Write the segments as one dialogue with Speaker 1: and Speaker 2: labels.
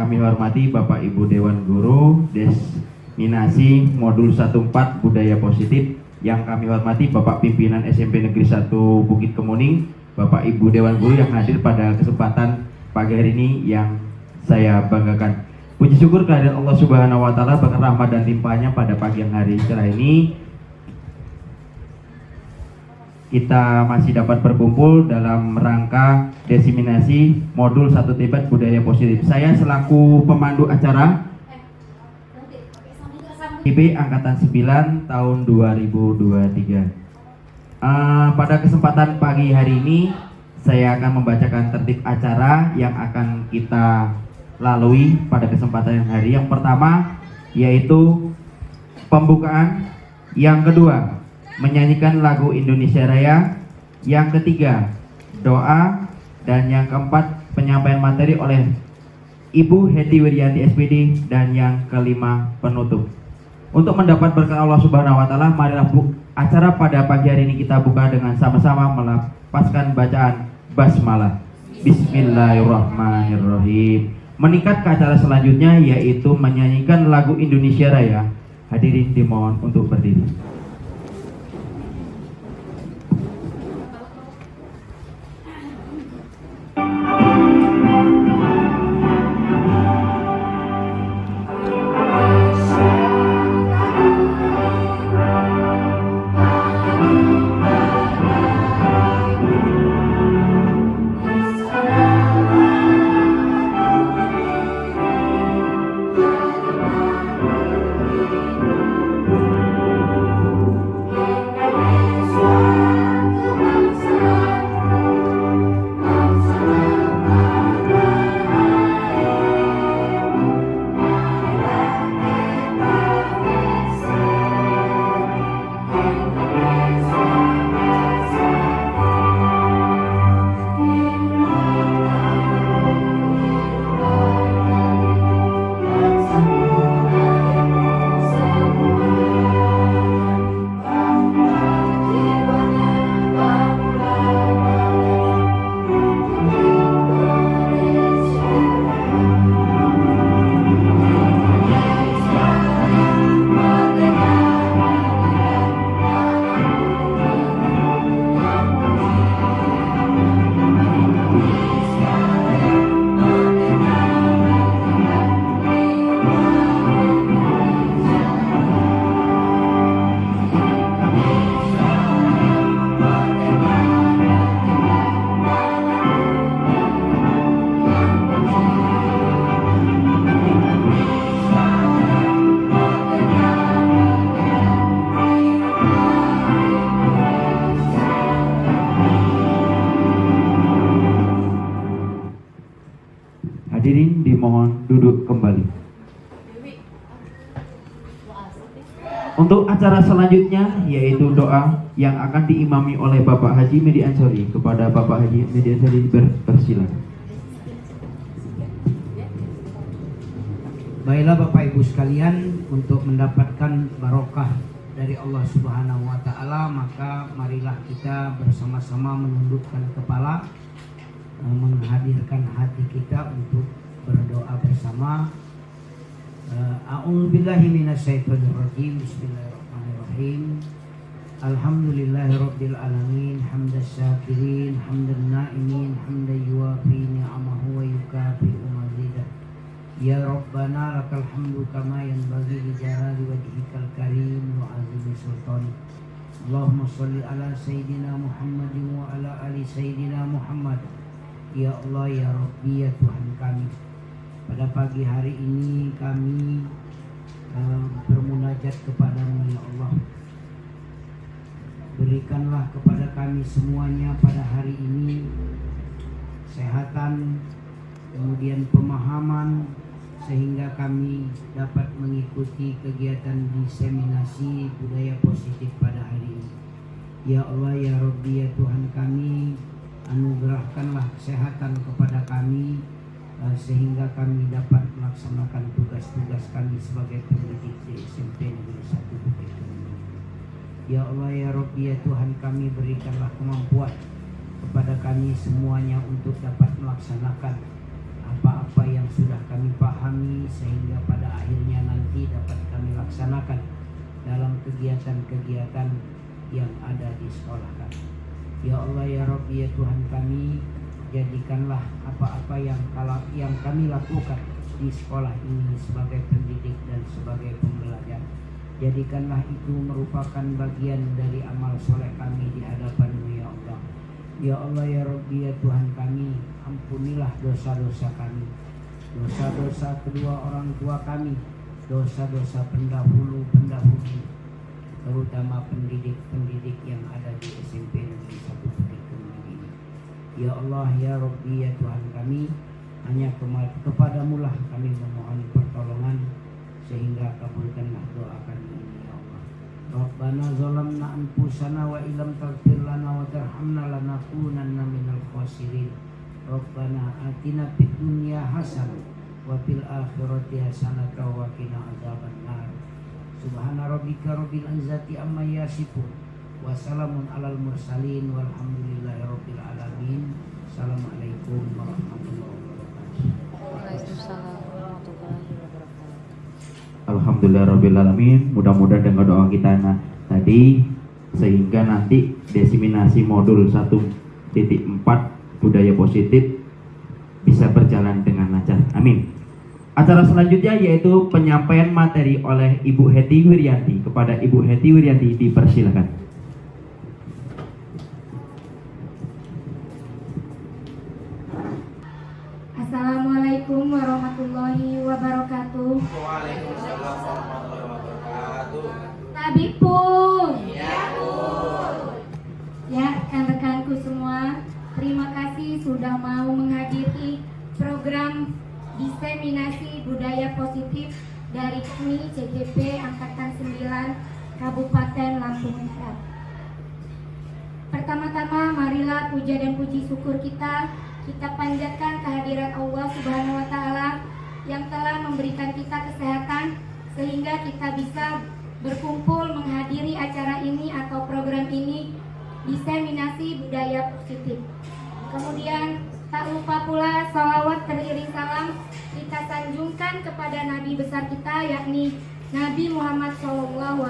Speaker 1: kami hormati Bapak Ibu Dewan Guru Desminasi Modul 14 Budaya Positif. Yang kami hormati Bapak Pimpinan SMP Negeri 1 Bukit Kemuning, Bapak Ibu Dewan Guru yang hadir pada kesempatan pagi hari ini yang saya banggakan. Puji syukur kehadirat Allah Subhanahu wa taala berkat rahmat dan limpahnya pada pagi yang hari cerah ini kita masih dapat berkumpul dalam rangka diseminasi modul 1 Tibat Budaya Positif. Saya selaku pemandu acara IB Angkatan 9 tahun 2023. Pada kesempatan pagi hari ini saya akan membacakan tertib acara yang akan kita lalui pada kesempatan hari. Yang pertama yaitu pembukaan, yang kedua menyanyikan lagu Indonesia Raya, yang ketiga doa, dan yang keempat penyampaian materi oleh Ibu Heti Wiryanti SPD, dan yang kelima penutup. Untuk mendapat berkat Allah Subhanahu wa taala, marilah acara pada pagi hari ini kita buka dengan sama-sama melepaskan bacaan basmalah. Bismillahirrahmanirrahim. Meningkat ke acara selanjutnya yaitu menyanyikan lagu Indonesia Raya. Hadirin dimohon untuk berdiri. Hadirin dimohon duduk kembali. Untuk acara selanjutnya yaitu doa yang akan diimami oleh Bapak Haji Medi Ansori. Kepada Bapak Haji Medi Ansori bersilakan.
Speaker 2: Baiklah Bapak Ibu sekalian, untuk mendapatkan barokah dari Allah Subhanahu wa taala, maka marilah kita bersama-sama menundukkan kepala, menghadirkan hati kita untuk berdoa bersama. A'udzubillahi minasyaitonirrajim. Bismillahirrahmanirrahim. Alhamdulillahirabbil alamin, hamdas syakirin, hamdan na'imin, hamdan yuwafi ni'amahu wa yukafi'u mazidah. Ya Rabbana lakal hamdu kama yanbaghi li jalali wajhikal karim wa azimi sultanik. Allahumma sholli ala sayyidina Muhammadin wa ala ali sayyidina Muhammad. Ya Allah, ya Rabbi, ya Tuhan kami, pada pagi hari ini kami bermunajat kepadamu ya Allah. Berikanlah kepada kami semuanya pada hari ini kesehatan, kemudian pemahaman, sehingga kami dapat mengikuti kegiatan diseminasi budaya positif pada hari ini. Ya Allah, ya Rabbi, ya Tuhan kami, anugerahkanlah kesehatan kepada kami sehingga kami dapat melaksanakan tugas-tugas kami sebagai pendidik di SMP Negeri 1 Bukit Kemuning. Ya Allah, ya Rabbi, ya Tuhan kami, berikanlah kemampuan kepada kami semuanya untuk dapat melaksanakan apa-apa yang sudah kami pahami sehingga pada akhirnya nanti dapat kami laksanakan dalam kegiatan-kegiatan yang ada di sekolah kami. Ya Allah ya Rabbi ya Tuhan kami, jadikanlah apa-apa yang kami lakukan di sekolah ini sebagai pendidik dan sebagai pembelajar. Jadikanlah itu merupakan bagian dari amal soleh kami di hadapan-Mu ya Allah. Ya Allah ya Rabbi ya Tuhan kami, ampunilah dosa-dosa kami, dosa-dosa kedua orang tua kami, dosa-dosa pendahulu-pendahulu, terutama pendidik-pendidik yang ada di SMP Negeri 1 Bukit Kemuning ini. Ya Allah ya Rabbi ya Tuhan kami, hanya kepadamu lah kami memohon pertolongan, sehingga kabulkanlah doa kami ini ya Allah. Rabbana zalamna anfusana wa illam taghfir lana wa tarhamna lanakunanna minal khasirin. Rabbana atina fid dunya hasanah wa fil akhirati hasanah wa qina adzabannar. Subhana rabbika rabbil izzati amma yasifun wa salamun alal mursalin walhamdulillahi rabbil alamin. Assalamualaikum warahmatullahi wabarakatuh.
Speaker 3: Waalaikumsalam warahmatullahi wabarakatuh.
Speaker 1: Alhamdulillahirrabbilalamin. Mudah-mudahan dengan doa kita tadi sehingga nanti desiminasi modul 1.4 budaya positif bisa berjalan dengan lancar. Amin. Acara selanjutnya yaitu penyampaian materi oleh Ibu Heti Wiryanti. Kepada Ibu Heti Wiryanti dipersilakan.
Speaker 4: Assalamualaikum warahmatullahi wabarakatuh.
Speaker 5: Waalaikumsalam warahmatullahi wabarakatuh.
Speaker 4: Tabib pun.
Speaker 5: Iya, Bu.
Speaker 4: Ya, rekan-rekanku semua, terima kasih sudah mau menghadiri program diseminasi budaya positif dari kami CGP Angkatan 9 Kabupaten Lampung Barat. Pertama-tama marilah puja dan puji syukur kita panjatkan kehadirat Allah Subhanahu wa taala yang telah memberikan kita kesehatan sehingga kita bisa berkumpul menghadiri acara ini atau program ini, diseminasi budaya positif. Kemudian tak lupa pula salawat teriring salam kita sanjungkan kepada Nabi besar kita, yakni Nabi Muhammad SAW.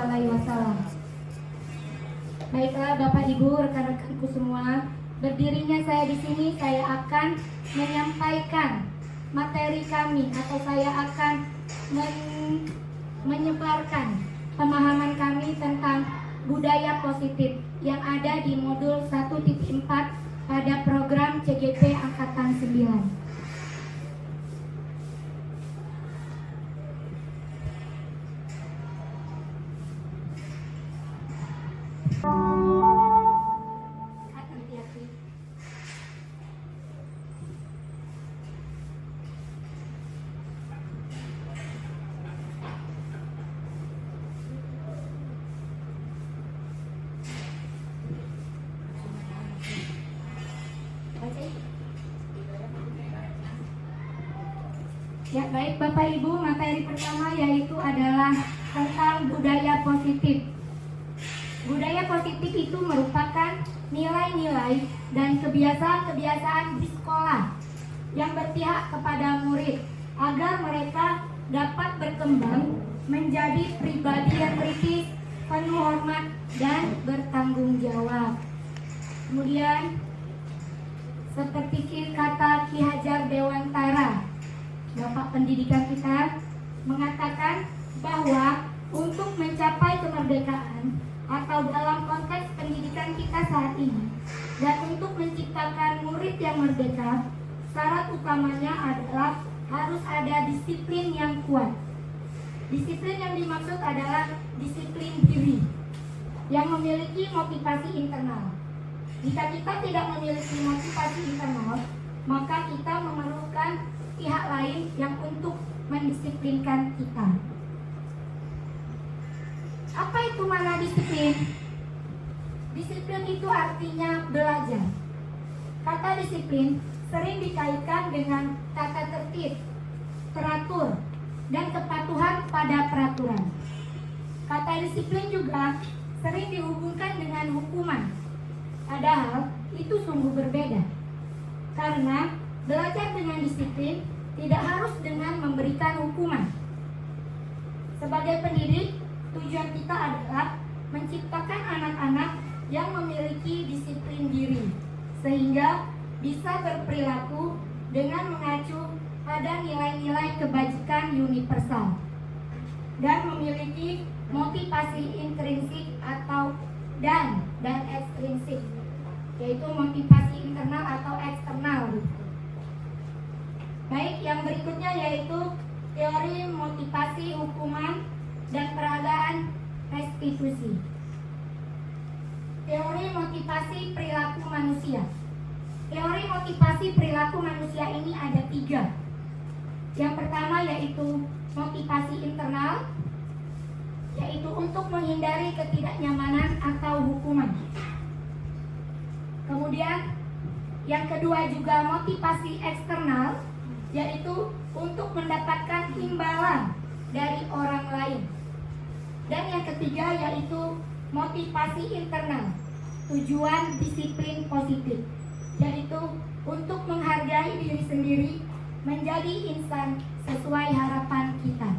Speaker 4: Baiklah Bapak Ibu, rekan-rekanku semua, berdirinya saya di sini, saya akan menyampaikan materi kami atau saya akan menyebarkan pemahaman kami tentang budaya positif yang ada di modul 1.4 pada program CGP Angkatan 9. Ya baik Bapak Ibu, materi pertama yaitu adalah tentang budaya positif. Budaya positif itu merupakan nilai-nilai dan kebiasaan-kebiasaan di sekolah yang berpihak kepada murid agar mereka dapat berkembang menjadi pribadi yang kritis, penuh hormat dan bertanggung jawab. Kemudian seperti kata Ki Hajar Dewantara, Bapak pendidikan kita, mengatakan bahwa untuk mencapai kemerdekaan atau dalam konteks pendidikan kita saat ini dan untuk menciptakan murid yang merdeka, syarat utamanya adalah harus ada disiplin yang kuat. Disiplin yang dimaksud adalah disiplin diri yang memiliki motivasi internal. Jika kita tidak memiliki motivasi internal, maka kita memerlukan pihak lain yang untuk mendisiplinkan kita. Apa itu makna disiplin? Disiplin itu artinya belajar. Kata disiplin sering dikaitkan dengan tata tertib, teratur, dan kepatuhan pada peraturan. Kata disiplin juga sering dihubungkan dengan hukuman. Padahal itu sungguh berbeda. Karena belajar dengan disiplin tidak harus dengan memberikan hukuman. Sebagai pendidik, tujuan kita adalah menciptakan anak-anak yang memiliki disiplin diri, sehingga bisa berperilaku dengan mengacu pada nilai-nilai kebajikan universal dan memiliki motivasi intrinsik atau dan ekstrinsik, yaitu motivasi internal atau eksternal. Baik, yang berikutnya yaitu teori motivasi hukuman dan peragaan restitusi. Teori motivasi perilaku manusia. Teori motivasi perilaku manusia ini ada 3. Yang pertama yaitu motivasi internal, yaitu untuk menghindari ketidaknyamanan atau hukuman. Kemudian yang kedua juga motivasi eksternal, yaitu untuk mendapatkan imbalan dari orang lain. Dan yang ketiga yaitu motivasi internal, tujuan disiplin positif, yaitu untuk menghargai diri sendiri, menjadi insan sesuai harapan kita.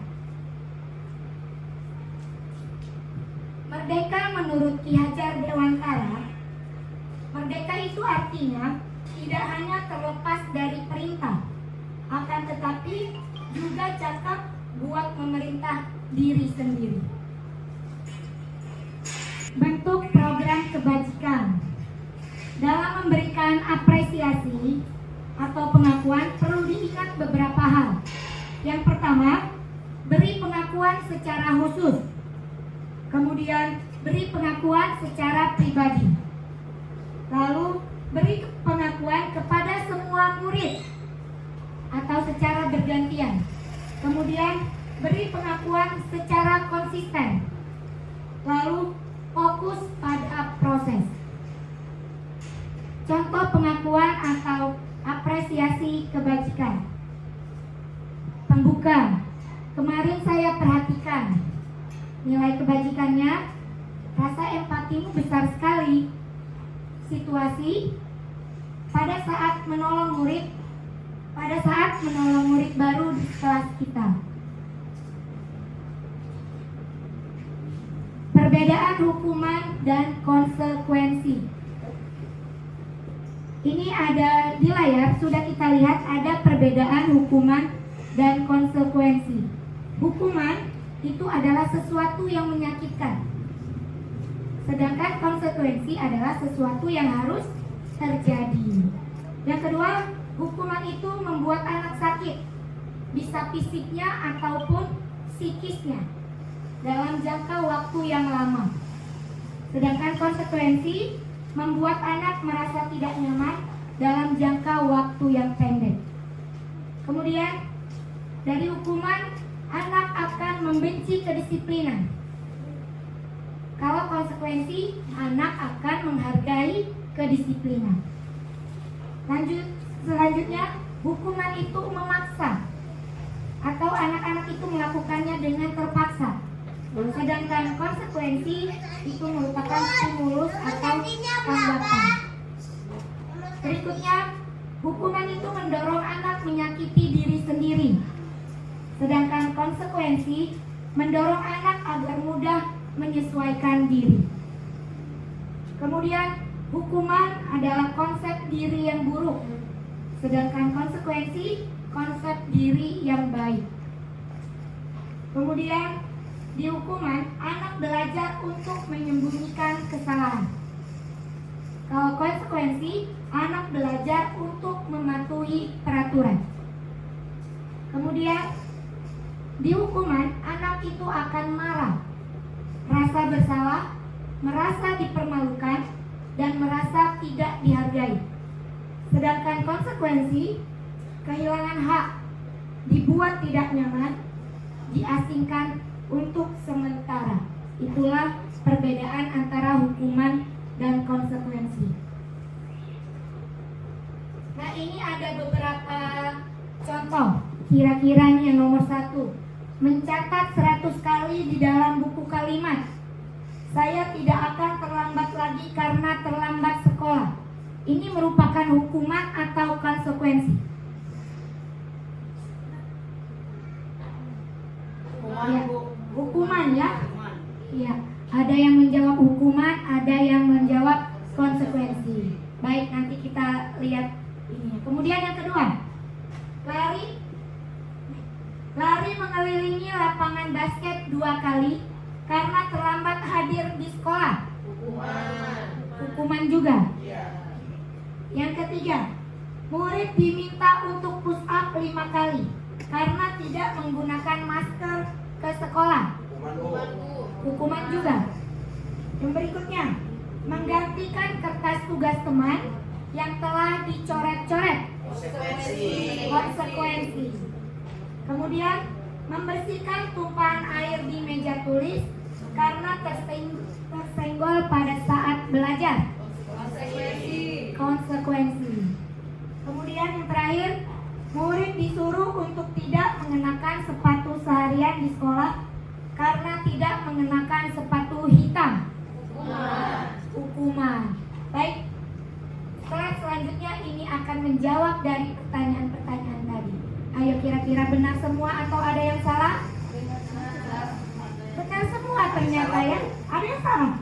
Speaker 4: Merdeka menurut Ki Hajar Dewantara, merdeka itu artinya tidak hanya terlepas dari perintah, akan tetapi juga cakap buat memerintah diri sendiri. Bentuk program kebajikan. Dalam memberikan apresiasi atau pengakuan perlu diingat beberapa hal. Yang pertama, beri pengakuan secara khusus. Kemudian beri pengakuan secara pribadi. Lalu beri pengakuan kepada semua murid atau secara bergantian. Kemudian beri pengakuan secara konsisten. Lalu fokus pada proses. Contoh pengakuan atau apresiasi kebajikan. Pembuka. Kemarin saya perhatikan nilai kebajikannya, rasa empatimu besar sekali. Situasi pada saat menolong murid baru di kelas kita. Perbedaan hukuman dan konsekuensi. Ini ada di layar, sudah kita lihat ada perbedaan hukuman dan konsekuensi. Hukuman itu adalah sesuatu yang menyakitkan, sedangkan konsekuensi adalah sesuatu yang harus terjadi. Yang kedua, hukuman itu membuat anak sakit, bisa fisiknya ataupun psikisnya, dalam jangka waktu yang lama. Sedangkan konsekuensi membuat anak merasa tidak nyaman dalam jangka waktu yang pendek. Kemudian dari hukuman, anak akan membenci kedisiplinan. Kalau konsekuensi, anak akan menghargai kedisiplinan. Selanjutnya, hukuman itu memaksa atau anak-anak itu melakukannya dengan terpaksa. Sedangkan konsekuensi itu merupakan stimulus atau tanggapan. Berikutnya, hukuman itu mendorong anak menyakiti diri sendiri. Sedangkan konsekuensi mendorong anak agar mudah menyesuaikan diri. Kemudian, hukuman adalah konsep diri yang buruk. Sedangkan konsekuensi konsep diri yang baik. Kemudian, di hukuman, anak belajar untuk menyembunyikan kesalahan. Kalau konsekuensi, anak belajar untuk mematuhi peraturan. Kemudian, di hukuman, anak itu akan marah, rasa bersalah, merasa dipermalukan, dan merasa tidak dihargai. Sedangkan konsekuensi, kehilangan hak, dibuat tidak nyaman, diasingkan untuk sementara. Itulah perbedaan antara hukuman dan konsekuensi. Nah, ini ada beberapa contoh. Kira-kira nih yang nomor 1, mencatat 100 kali di dalam buku kalimat. Saya tidak akan terlambat lagi karena terlambat sekolah. Ini merupakan hukuman atau konsekuensi? Ya, hukuman ya. Iya, ada yang menjawab hukuman, ada yang menjawab konsekuensi. Baik, nanti kita lihat ini. Kemudian yang kedua, lari mengelilingi lapangan basket 2 kali karena terlambat hadir di sekolah. Hukuman juga. Yang ketiga, murid diminta untuk push up 5 kali karena tidak menggunakan masker ke sekolah. Hukuman juga. Yang berikutnya, menggantikan kertas tugas teman yang telah dicoret-coret. Konsekuensi. Kemudian, membersihkan tumpahan air di meja tulis karena tersenggol pada saat belajar. Konsekuensi. Kemudian yang terakhir, murid disuruh untuk tidak mengenakan sepatu seharian di sekolah karena tidak mengenakan sepatu hitam. Hukuman. Baik, slide selanjutnya ini akan menjawab dari pertanyaan-pertanyaan tadi. Ayo, kira-kira benar semua atau ada yang salah? Benar semua ternyata ya. Ada yang salah?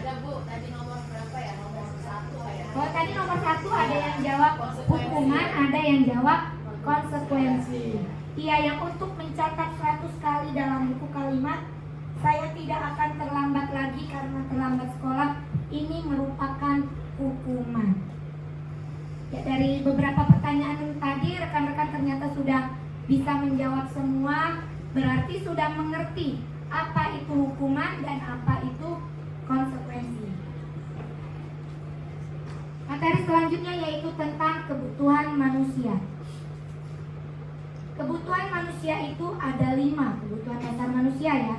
Speaker 3: Ada Bu, tadi nomor berapa ya? Nomor 1 ya.
Speaker 4: Oh, tadi nomor 1 ada yang jawab hukuman, ada yang jawab konsekuensi. Iya, yang untuk mencatat 100 kali dalam buku kalimat, saya tidak akan terlambat lagi karena terlambat sekolah, ini merupakan hukuman. Ya, dari beberapa pertanyaan tadi, rekan-rekan ternyata sudah bisa menjawab semua, berarti sudah mengerti apa itu hukuman dan apa itu konsekuensi. Materi selanjutnya yaitu tentang kebutuhan manusia. Kebutuhan manusia itu ada 5 kebutuhan dasar manusia ya.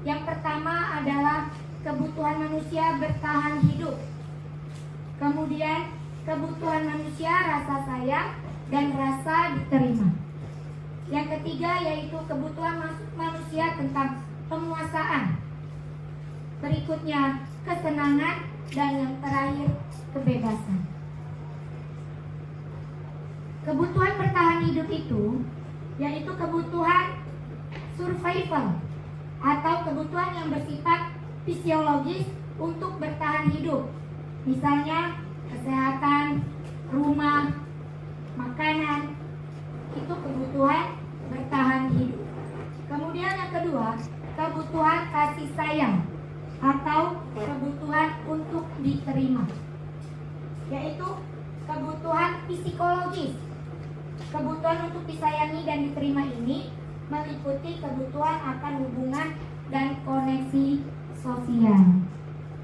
Speaker 4: Yang pertama adalah kebutuhan manusia bertahan hidup. Kemudian kebutuhan manusia rasa sayang dan rasa diterima. Yang ketiga yaitu kebutuhan manusia tentang penguasaan. Berikutnya kesenangan dan yang terakhir kebebasan. Kebutuhan bertahan hidup itu yaitu kebutuhan survival atau kebutuhan yang bersifat fisiologis untuk bertahan hidup. Misalnya kesehatan, rumah, makanan, itu kebutuhan bertahan hidup. Kemudian yang kedua, kebutuhan kasih sayang atau kebutuhan untuk diterima, yaitu kebutuhan psikologis. Kebutuhan untuk disayangi dan diterima ini meliputi kebutuhan akan hubungan dan koneksi sosial.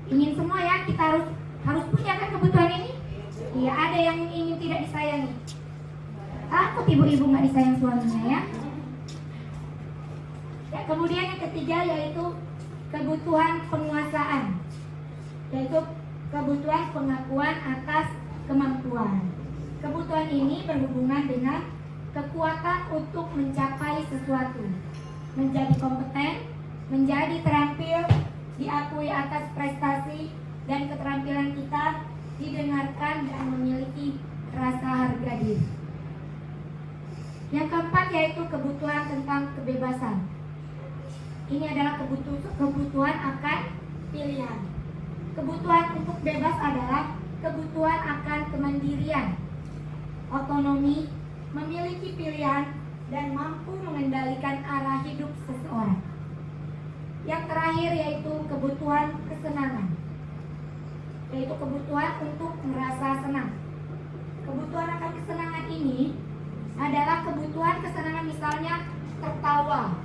Speaker 4: Ingin semua ya, kita harus punya kan kebutuhan ini? Iya, ada yang ingin tidak disayangi. Takut ibu-ibu nggak disayang suaminya ya. Ya, kemudian yang ketiga yaitu kebutuhan penguasaan, yaitu kebutuhan pengakuan atas kemampuan. Kebutuhan ini berhubungan dengan kekuatan untuk mencapai sesuatu, menjadi kompeten, menjadi terampil, diakui atas prestasi dan keterampilan kita, didengarkan dan memiliki rasa harga diri. Yang keempat yaitu kebutuhan tentang kebebasan. Ini adalah kebutuhan akan pilihan. Kebutuhan untuk bebas adalah kebutuhan akan kemandirian, otonomi, memiliki pilihan, dan mampu mengendalikan arah hidup seseorang. Yang terakhir yaitu kebutuhan kesenangan, yaitu kebutuhan untuk merasa senang. Kebutuhan akan kesenangan ini adalah kebutuhan kesenangan, misalnya tertawa.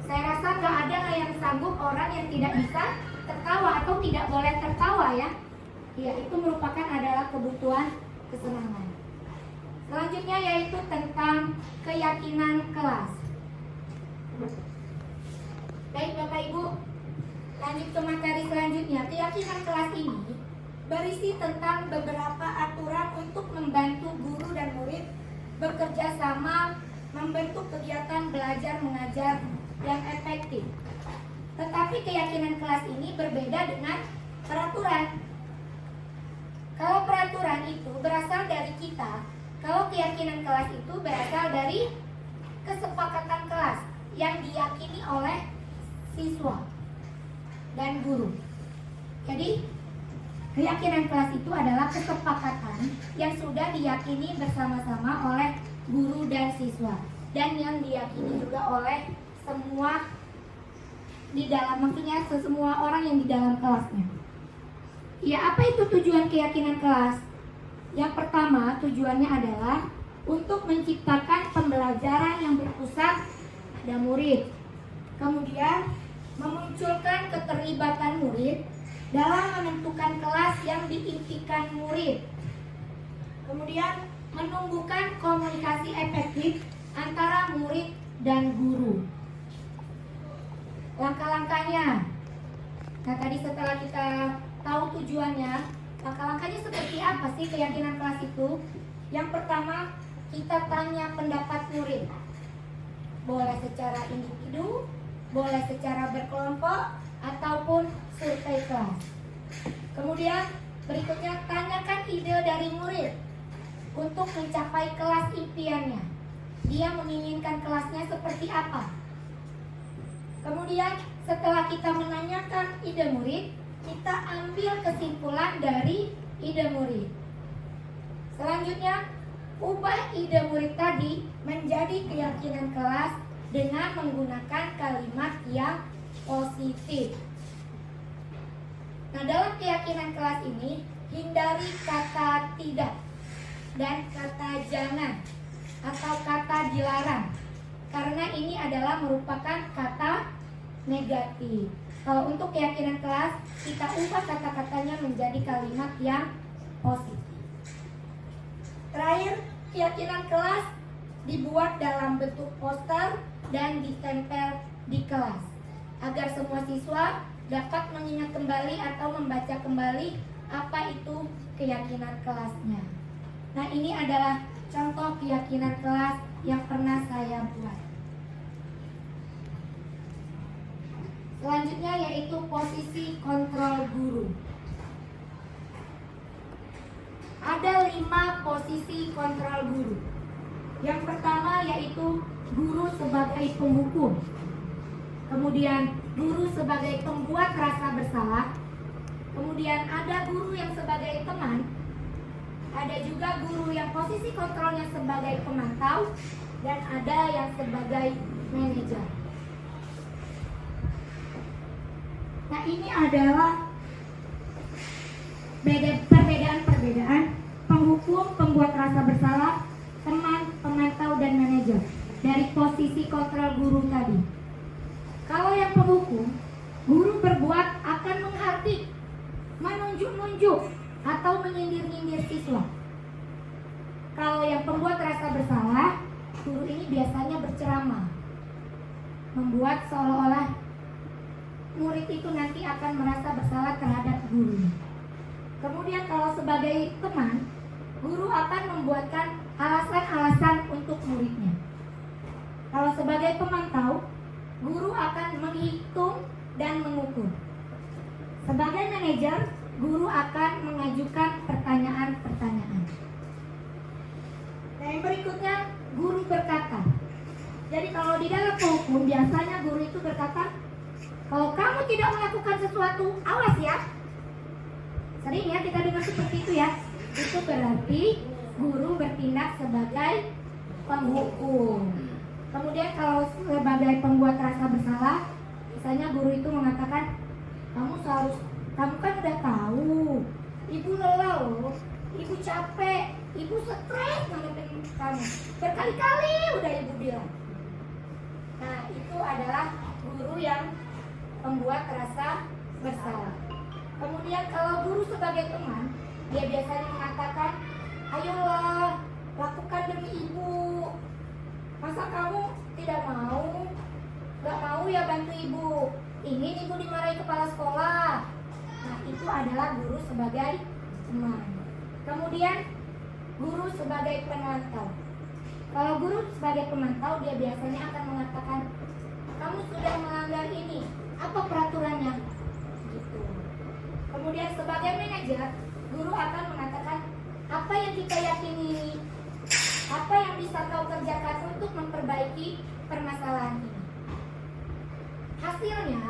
Speaker 4: Saya rasa nggak ada lah yang sanggup orang yang tidak bisa tertawa atau tidak boleh tertawa ya. Ya, itu merupakan adalah kebutuhan kesenangan. Selanjutnya yaitu tentang keyakinan kelas. Baik Bapak Ibu, lanjut ke materi selanjutnya. Keyakinan kelas ini berisi tentang beberapa aturan untuk membantu guru dan murid bekerja sama membentuk kegiatan belajar mengajar yang efektif. Tetapi keyakinan kelas ini berbeda dengan peraturan. Kalau peraturan itu berasal dari kita, kalau keyakinan kelas itu berasal dari kesepakatan kelas yang diyakini guru. Jadi keyakinan kelas itu adalah kesepakatan yang sudah diyakini bersama-sama oleh guru dan siswa, dan yang diyakini juga oleh semua di dalam, maksudnya semua orang yang di dalam kelasnya. Ya, apa itu tujuan keyakinan kelas? Yang pertama, tujuannya adalah untuk menciptakan pembelajaran yang berpusat pada murid. Kemudian, memunculkan keterlibatan murid dalam menentukan kelas yang diimpikan murid. Kemudian, menumbuhkan komunikasi efektif antara murid dan guru. Langkah-langkahnya. Nah, tadi setelah kita tahu tujuannya, langkah-langkahnya seperti apa sih keyakinan kelas itu? Yang pertama, kita tanya pendapat murid. Boleh secara individu, boleh secara berkelompok, ataupun survei kelas. Kemudian berikutnya, tanyakan ide dari murid untuk mencapai kelas impiannya. Dia menginginkan kelasnya seperti apa? Kemudian setelah kita menanyakan ide murid, kita ambil kesimpulan dari ide murid. Selanjutnya, ubah ide murid tadi menjadi keyakinan kelas dengan menggunakan kalimat yang positif. Nah, dalam keyakinan kelas ini, hindari kata tidak dan kata jangan atau kata dilarang, karena ini adalah merupakan kata negatif. Kalau untuk keyakinan kelas, kita ubah kata-katanya menjadi kalimat yang positif. Terakhir, keyakinan kelas dibuat dalam bentuk poster dan ditempel di kelas, agar semua siswa dapat mengingat kembali atau membaca kembali apa itu keyakinan kelasnya. Nah, ini adalah contoh keyakinan kelas yang pernah saya buat. Selanjutnya yaitu posisi kontrol guru. Ada 5 posisi kontrol guru. Yang pertama yaitu guru sebagai penghukum. Kemudian guru sebagai pembuat rasa bersalah. Kemudian ada guru yang sebagai teman. Ada juga guru yang posisi kontrolnya sebagai pemantau. Dan ada yang sebagai manajer. Nah, ini adalah perbedaan penghukum, pembuat rasa bersalah, teman, pemantau, dan manajer dari posisi kontrol guru tadi. Kalau yang penghukum, guru berbuat akan menghardik, menunjuk-nunjuk, atau menyindir-nyindir siswa. Kalau yang pembuat rasa bersalah, guru ini biasanya berceramah, membuat seolah-olah murid itu nanti akan merasa bersalah terhadap guru. Kemudian kalau sebagai teman, guru akan membuatkan alasan-alasan untuk muridnya. Kalau sebagai pemantau, guru akan menghitung dan mengukur. Sebagai manajer, guru akan mengajukan pertanyaan-pertanyaan. Nah, yang berikutnya, guru berkata. Jadi kalau di dalam hukum, biasanya guru itu berkata, kalau kamu tidak melakukan sesuatu, awas ya. Sering ya kita dengar seperti itu ya. Itu berarti guru bertindak sebagai penghukum. Kemudian kalau sebagai pembuat rasa bersalah, misalnya guru itu mengatakan, kamu kan udah tahu, ibu lelah loh, ibu capek, ibu stres ngadepin kamu. Berkali-kali udah ibu bilang. Nah, itu adalah guru yang membuat rasa bersalah. Kemudian kalau guru sebagai teman, dia biasanya mengatakan, ayolah, lakukan demi ibu. Masa kamu tidak mau? Gak mau ya bantu ibu. Ingin ibu dimarahi kepala sekolah. Nah, itu adalah guru sebagai teman. Kemudian guru sebagai pemantau. Kalau guru sebagai pemantau, dia biasanya akan mengatakan, kamu sudah melanggar ini, apa peraturannya? Gitu. Kemudian sebagai manajer, guru akan mengatakan, apa yang kita yakini ini, apa yang bisa kau kerjakan untuk memperbaiki permasalahan ini. Hasilnya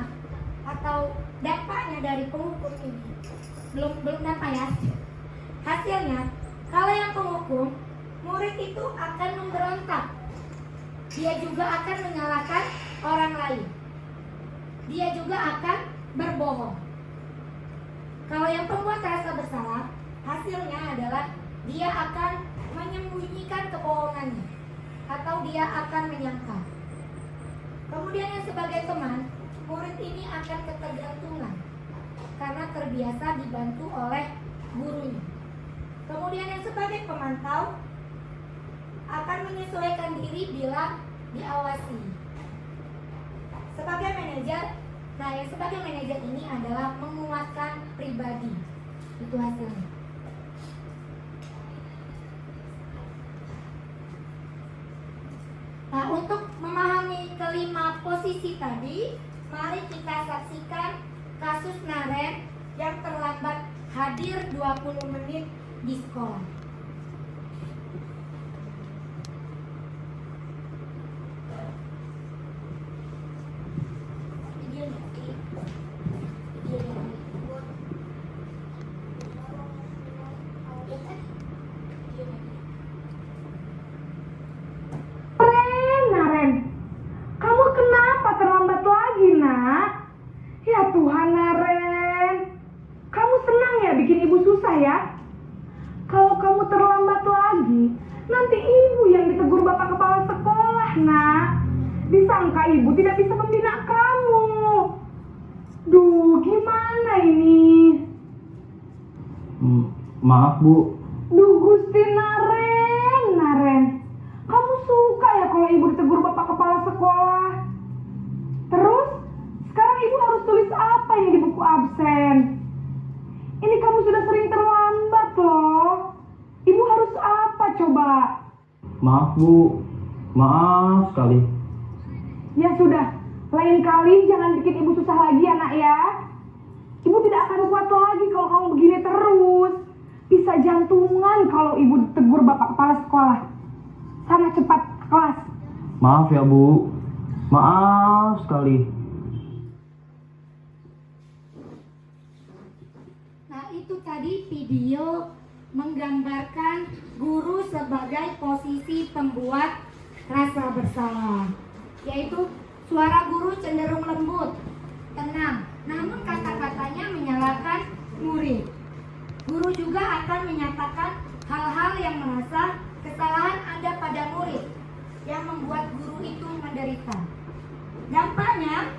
Speaker 4: atau dampaknya dari penghukum ini belum dampak ya. Hasilnya, kalau yang penghukum, murid itu akan memberontak. Dia juga akan menyalahkan orang lain. Dia juga akan berbohong. Kalau yang pembuat rasa bersalah, hasilnya adalah dia akan menyembunyikan kebohongannya atau dia akan menyangkal. Kemudian yang sebagai teman, murid ini akan ketergantungan karena terbiasa dibantu oleh gurunya. Kemudian yang sebagai pemantau akan menyesuaikan diri bila diawasi. Sebagai manajer, yang sebagai manajer ini adalah menguatkan pribadi. Itu hasilnya. Nah, untuk memahami kelima posisi tadi, mari kita saksikan kasus Naren yang terlambat hadir 20 menit di sekolah.
Speaker 6: Naren, kamu kenapa terlambat lagi, nak? Ya Tuhan, Naren, kamu senang ya bikin ibu susah ya? Kalau kamu terlambat lagi, nanti ibu yang ditegur bapak kepala sekolah, nak. Disangka ibu tidak bisa membina kamu. Duh, gimana ini?
Speaker 1: Maaf Bu.
Speaker 6: Duh, Gusti Naren, kamu suka ya kalau ibu ditegur bapak kepala sekolah? Terus, sekarang ibu harus tulis apa ini di buku absen? Ini kamu sudah sering terlambat loh. Ibu harus apa coba?
Speaker 1: Maaf Bu. Maaf sekali.
Speaker 6: Ya sudah, lain kali jangan bikin ibu susah lagi ya nak ya. Ibu tidak akan kuat lagi kalau kamu begini terus. Bisa jantungan kalau ibu ditegur bapak kepala sekolah. Sana cepat ke kelas.
Speaker 1: Maaf ya Bu. Maaf sekali.
Speaker 4: Nah, itu tadi video menggambarkan guru sebagai posisi pembuat rasa bersalah, yaitu suara guru cenderung lembut, tenang, namun kata-katanya menyalahkan murid. Guru juga akan menyatakan hal-hal yang merasa kesalahan ada pada murid yang membuat guru itu menderita. Dampaknya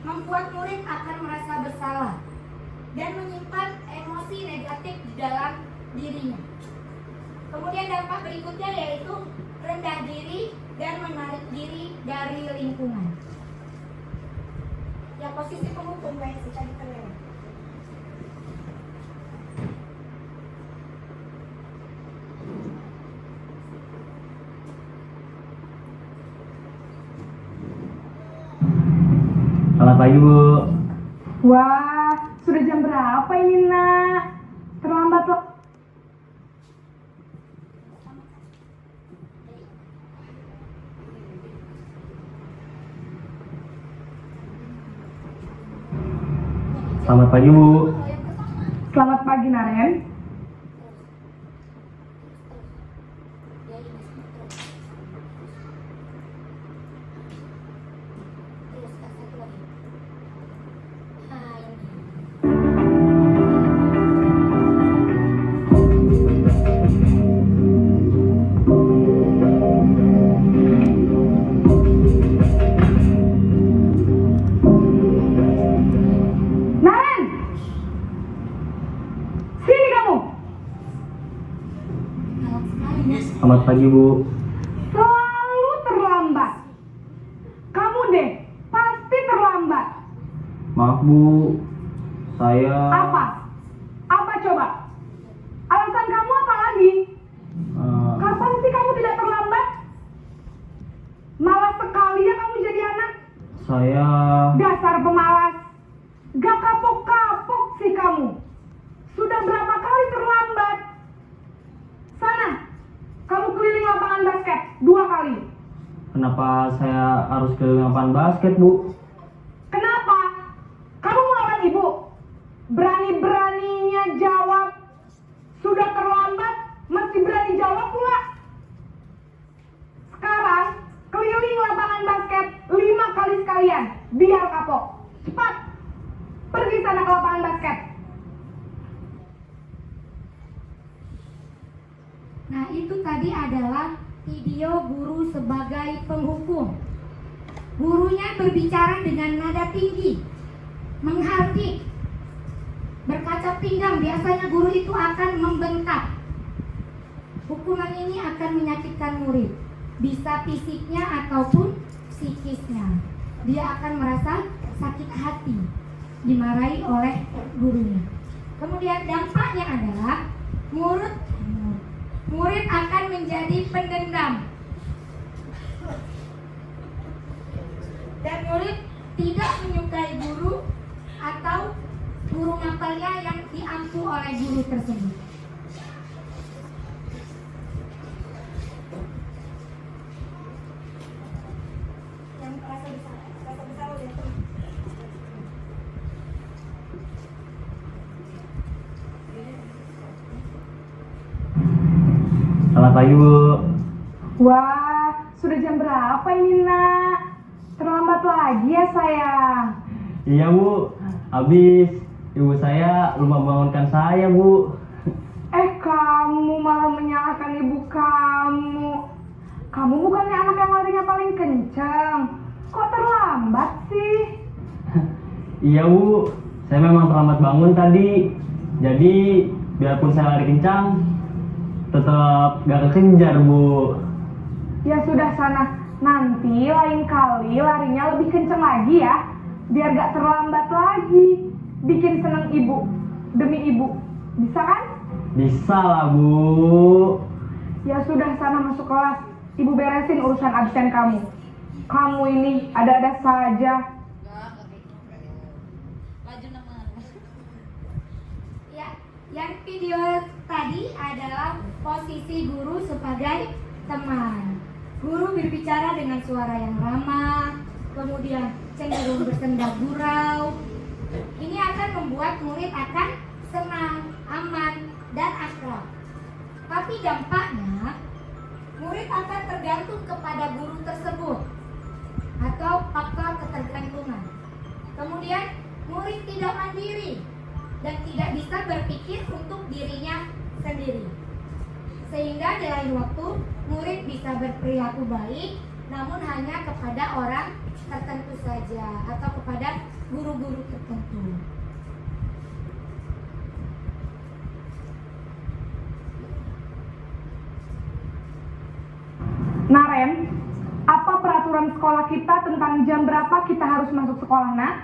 Speaker 4: membuat murid akan merasa bersalah dan menyimpan emosi negatif di dalam dirinya. Kemudian dampak berikutnya yaitu rendah diri dan menarik diri dari lingkungan. Ya, posisi penghukum guys, kita diterlewat.
Speaker 1: Selamat pagi Bu.
Speaker 6: Wah, sudah jam berapa ini nak? Terlambat loh.
Speaker 1: Selamat pagi Bu.
Speaker 6: Selamat pagi Naren. Naren, sini kamu.
Speaker 1: Selamat pagi Bu.
Speaker 6: Selalu terlambat. Kamu deh, pasti terlambat.
Speaker 1: Maaf Bu. Saya
Speaker 6: Apa? Apa coba? Alasan kamu apa lagi? Kapan sih kamu tidak terlambat? Malas sekali ya kamu jadi anak.
Speaker 1: saya
Speaker 6: Dasar pemalas. Gak kapok-kapok sih kamu. Sudah berapa kali terlambat? Sana, kamu keliling lapangan basket 2 kali.
Speaker 1: Kenapa saya harus ke lapangan basket Bu?
Speaker 6: Kenapa? Kamu mau lawan ibu? Berani-beraninya jawab. Sudah terlambat, masih berani jawab pula. Sekarang, keliling lapangan basket 5 kali sekalian. Biar kapok. Cepat, pergi sana ke lapangan basket.
Speaker 4: Nah, itu tadi adalah video guru sebagai penghukum. Gurunya berbicara dengan nada tinggi, menghardik, berkaca pinggang. Biasanya guru itu akan membentak. Hukuman ini akan menyakitkan murid, bisa fisiknya ataupun psikisnya. Dia akan merasa sakit hati, dimarahi oleh gurunya. Kemudian dampaknya adalah murid akan menjadi pendendam. Dan murid tidak menyukai guru atau guru ngapalnya yang diampu oleh guru tersebut. Yang rasa besar udah tuh.
Speaker 7: Selamat pagi, Bu.
Speaker 6: Wah, sudah jam berapa ini, Nak? Terlambat lagi ya, sayang.
Speaker 7: Iya, Bu. Habis ibu saya lupa bangunkan saya, Bu.
Speaker 6: Kamu malah menyalahkan ibu kamu. Kamu bukannya anak yang larinya paling kencang. Kok terlambat sih?
Speaker 7: Iya, Bu. Saya memang terlambat bangun tadi. Jadi, biarpun saya lari kencang, tetap gak kekejar, Bu.
Speaker 6: Ya sudah sana. Nanti lain kali larinya lebih kencang lagi ya. Biar gak terlambat lagi. Bikin seneng ibu. Demi ibu. Bisa kan?
Speaker 7: Bisa lah, Bu.
Speaker 6: Ya sudah sana masuk kelas. Ibu beresin urusan absen kamu. Kamu ini ada-ada saja.
Speaker 4: Ya, yang video tadi adalah posisi guru sebagai teman. Guru berbicara dengan suara yang ramah, kemudian cenderung bersenda gurau. Ini akan membuat murid akan senang, aman, dan akrab. Tapi dampaknya, murid akan tergantung kepada guru tersebut atau faktor ketergantungan. Kemudian, murid tidak mandiri dan tidak bisa berpikir untuk dirinya sendiri. Sehingga di lain waktu, murid bisa berperilaku baik, namun hanya kepada orang tertentu saja atau kepada guru-guru tertentu.
Speaker 6: Naren, apa peraturan sekolah kita tentang jam berapa kita harus masuk sekolah, Nak?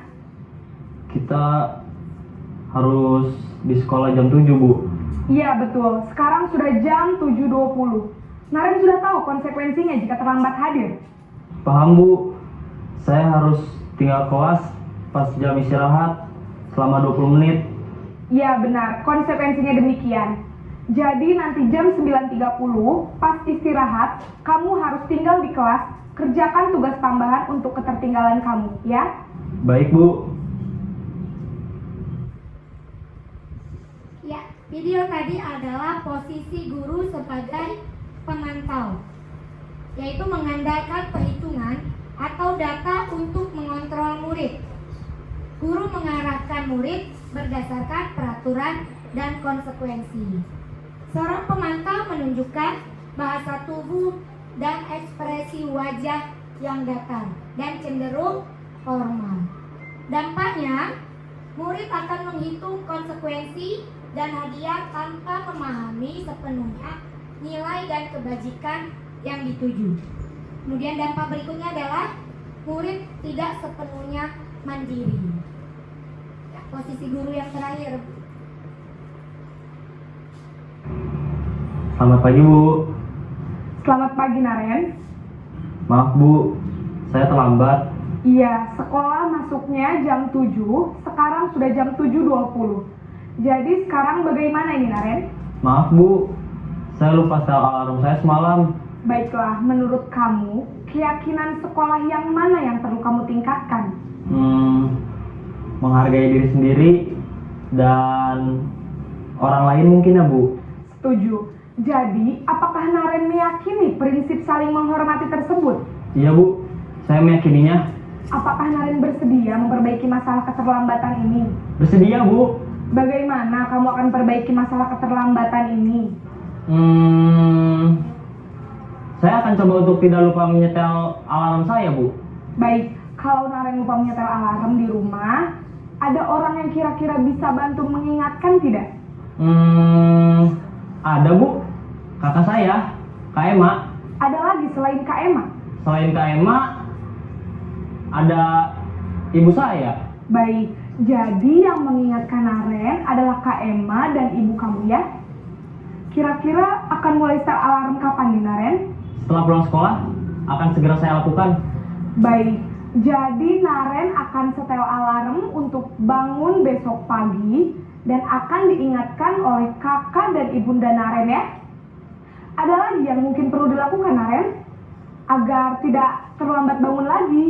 Speaker 7: Kita harus di sekolah jam 7, Bu.
Speaker 6: Iya betul, sekarang sudah jam 7.20. Naren sudah tahu konsekuensinya jika terlambat hadir.
Speaker 7: Paham, Bu. Saya harus tinggal kelas pas jam istirahat selama 20 menit.
Speaker 6: Iya benar, konsekuensinya demikian. Jadi nanti jam 9.30 pas istirahat, kamu harus tinggal di kelas, kerjakan tugas tambahan untuk ketertinggalan kamu, ya?
Speaker 7: Baik, Bu.
Speaker 4: Ya, video tadi adalah posisi guru sebagai pemantau, yaitu mengandalkan perhitungan atau data untuk mengontrol murid. Guru mengarahkan murid berdasarkan peraturan dan konsekuensi. Seorang pemantau menunjukkan bahasa tubuh dan ekspresi wajah yang datar dan cenderung formal. Dampaknya, murid akan menghitung konsekuensi dan hadiah tanpa memahami sepenuhnya nilai dan kebajikan yang dituju. Kemudian dampak berikutnya adalah murid tidak sepenuhnya mandiri. Ya, posisi guru yang terakhir.
Speaker 7: Selamat pagi, Bu.
Speaker 6: Selamat pagi, Naren.
Speaker 7: Maaf, Bu. Saya terlambat.
Speaker 6: Iya, sekolah masuknya jam 7, sekarang sudah jam 7.20. Jadi sekarang bagaimana ini, Naren?
Speaker 7: Maaf, Bu. Saya lupa setel alarm saya semalam.
Speaker 6: Baiklah, menurut kamu, keyakinan sekolah yang mana yang perlu kamu tingkatkan?
Speaker 7: Menghargai diri sendiri dan orang lain mungkin ya Bu.
Speaker 6: Setuju. Jadi, apakah Naren meyakini prinsip saling menghormati tersebut?
Speaker 7: Iya Bu, saya meyakininya.
Speaker 6: Apakah Naren bersedia memperbaiki masalah keterlambatan ini?
Speaker 7: Bersedia Bu.
Speaker 6: Bagaimana kamu akan perbaiki masalah keterlambatan ini?
Speaker 7: Saya akan coba untuk tidak lupa menyetel alarm saya Bu.
Speaker 6: Baik, kalau Naren lupa menyetel alarm di rumah, ada orang yang kira-kira bisa bantu mengingatkan tidak?
Speaker 7: Ada Bu, kakak saya, Kak Ema.
Speaker 6: Ada lagi selain Kak Emma?
Speaker 7: Selain Kak Ema, ada ibu saya.
Speaker 6: Baik, jadi yang mengingatkan Naren adalah Kak Emma dan ibu kamu ya? Kira-kira akan mulai setel alarm kapan nih Naren?
Speaker 7: Setelah pulang sekolah, akan segera saya lakukan.
Speaker 6: Baik, jadi Naren akan setel alarm untuk bangun besok pagi dan akan diingatkan oleh kakak dan ibunda Naren ya. Ada lagi yang mungkin perlu dilakukan Naren agar tidak terlambat bangun lagi?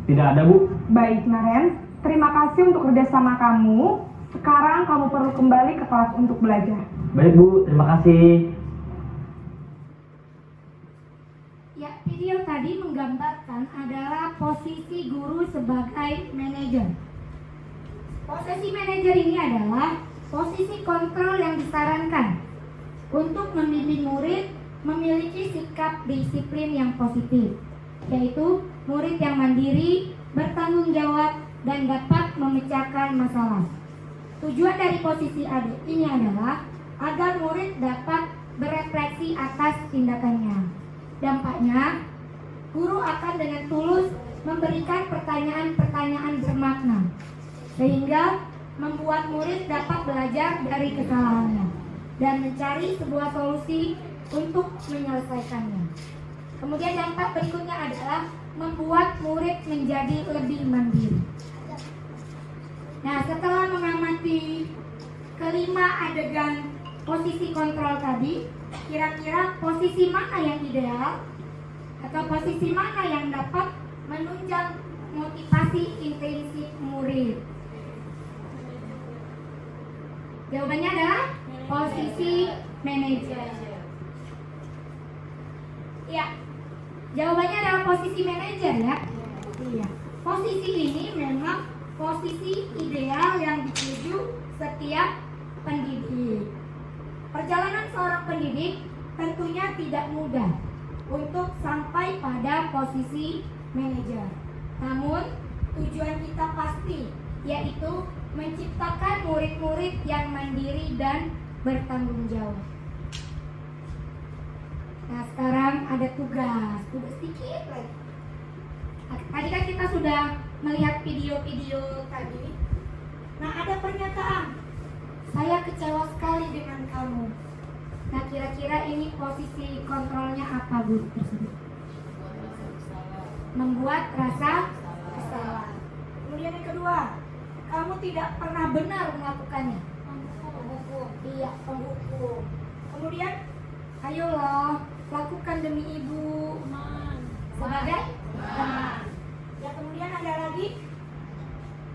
Speaker 7: Tidak ada Bu.
Speaker 6: Baik Naren, terima kasih untuk kerjasama kamu. Sekarang kamu perlu kembali ke kelas untuk belajar.
Speaker 7: Baik Bu, terima kasih.
Speaker 4: Ya, video tadi menggambarkan adalah posisi guru sebagai manajer. Posisi manajer ini adalah posisi kontrol yang disarankan untuk membimbing murid memiliki sikap disiplin yang positif, yaitu murid yang mandiri, bertanggung jawab, dan dapat memecahkan masalah. Tujuan dari posisi AD ini adalah agar murid dapat berefleksi atas tindakannya. Dampaknya, guru akan dengan tulus memberikan pertanyaan-pertanyaan bermakna, sehingga membuat murid dapat belajar dari kesalahannya dan mencari sebuah solusi untuk menyelesaikannya. Kemudian dampak berikutnya adalah membuat murid menjadi lebih mandiri. Nah, setelah mengamati kelima adegan posisi kontrol tadi, kira-kira posisi mana yang ideal atau posisi mana yang dapat menunjang motivasi intrinsik murid? Jawabannya adalah posisi manajer. Ya, jawabannya adalah posisi manajer ya. Iya. Posisi ini memang posisi ideal yang dituju setiap pendidik. Perjalanan seorang pendidik tentunya tidak mudah untuk sampai pada posisi manajer. Namun, tujuan kita pasti, yaitu menciptakan murid-murid yang mandiri dan bertanggung jawab. Nah, sekarang ada tugas sedikit lagi. Tadi kan kita sudah melihat video-video tadi. Nah, ada pernyataan, saya kecewa sekali dengan kamu. Nah, kira-kira ini posisi kontrolnya apa guru tersebut? Membuat rasa kesalahan. Kemudian yang kedua, kamu tidak pernah benar melakukannya. Penghukum. Iya, penghukum. Kemudian, ayolah lakukan demi ibu. Sebagai teman. Ya, kemudian ada lagi,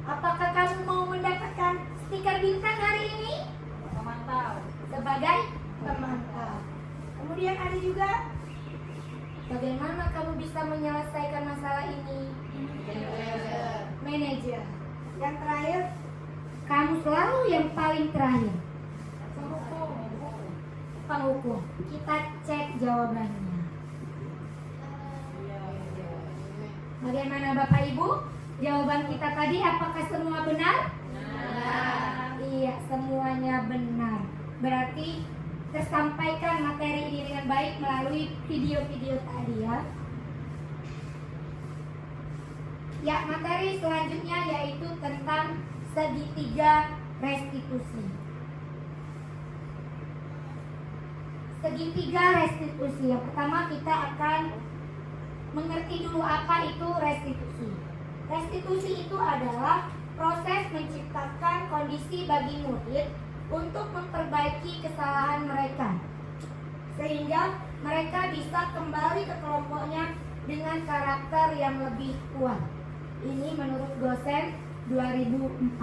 Speaker 4: apakah kamu mau mendapatkan stiker bintang hari ini? Pemantau. Sebagai pemantau. Kemudian ada juga, bagaimana kamu bisa menyelesaikan masalah ini? Manajer. Yang terakhir, kamu selalu yang paling terakhir. Penghukum. Kita cek jawabannya. Bagaimana Bapak Ibu? Jawaban kita tadi apakah semua benar? Benar. Iya, semuanya benar. Berarti tersampaikan materi ini dengan baik melalui video-video tadi ya. Ya, materi selanjutnya yaitu tentang segitiga restitusi. Segitiga restitusi. Yang pertama kita akan mengerti dulu apa itu restitusi. Restitusi itu adalah proses menciptakan kondisi bagi murid untuk memperbaiki kesalahan mereka, sehingga mereka bisa kembali ke kelompoknya dengan karakter yang lebih kuat. Ini menurut dosen 2004.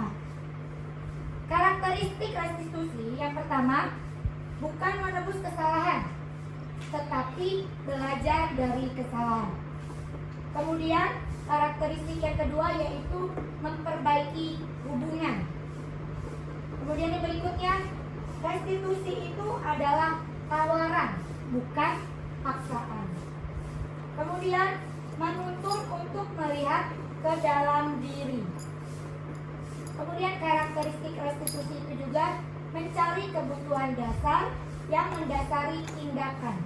Speaker 4: Karakteristik restitusi yang pertama, bukan menebus kesalahan, tetapi belajar dari kesalahan. Kemudian karakteristik yang kedua yaitu memperbaiki hubungan. Kemudian yang berikutnya, restitusi itu adalah tawaran, bukan paksaan. Kemudian menuntun untuk melihat ke dalam diri. Kemudian karakteristik restitusi itu juga mencari kebutuhan dasar yang mendasari tindakan.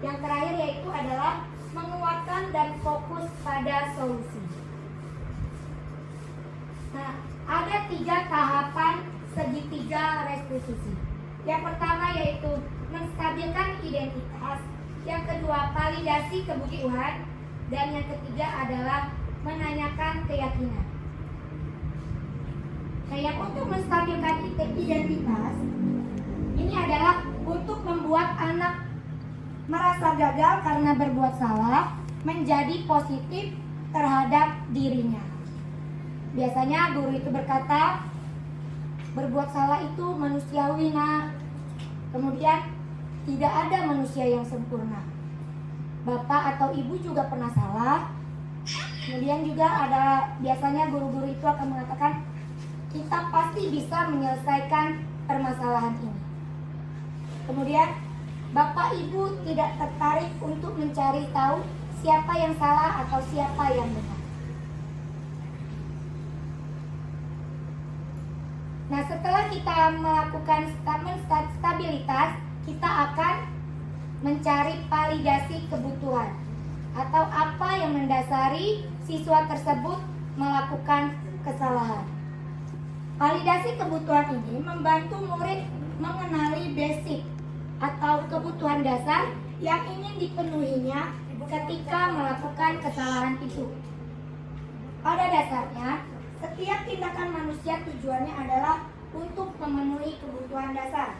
Speaker 4: Yang terakhir yaitu adalah menguatkan dan fokus pada solusi. Nah, ada 3 tahapan segitiga restitusi. Yang pertama yaitu menstabilkan identitas, yang kedua validasi kebutuhan, dan yang ketiga adalah menanyakan keyakinan. Nah, yang untuk menstabilkan identitas ini adalah untuk membuat anak merasa gagal karena berbuat salah menjadi positif terhadap dirinya. Biasanya guru itu berkata, berbuat salah itu manusiawi nak. Kemudian tidak ada manusia yang sempurna. Bapak atau ibu juga pernah salah. Kemudian juga ada biasanya guru-guru itu akan mengatakan, kita pasti bisa menyelesaikan permasalahan ini. Kemudian bapak ibu tidak tertarik untuk mencari tahu siapa yang salah atau siapa yang benar. Nah, setelah kita melakukan stabilitas, kita akan mencari validasi kebutuhan atau apa yang mendasari siswa tersebut melakukan kesalahan. Validasi kebutuhan ini membantu murid mengenali basic atau kebutuhan dasar yang ingin dipenuhinya ketika melakukan kesalahan itu. Pada dasarnya, setiap tindakan manusia tujuannya adalah untuk memenuhi kebutuhan dasar.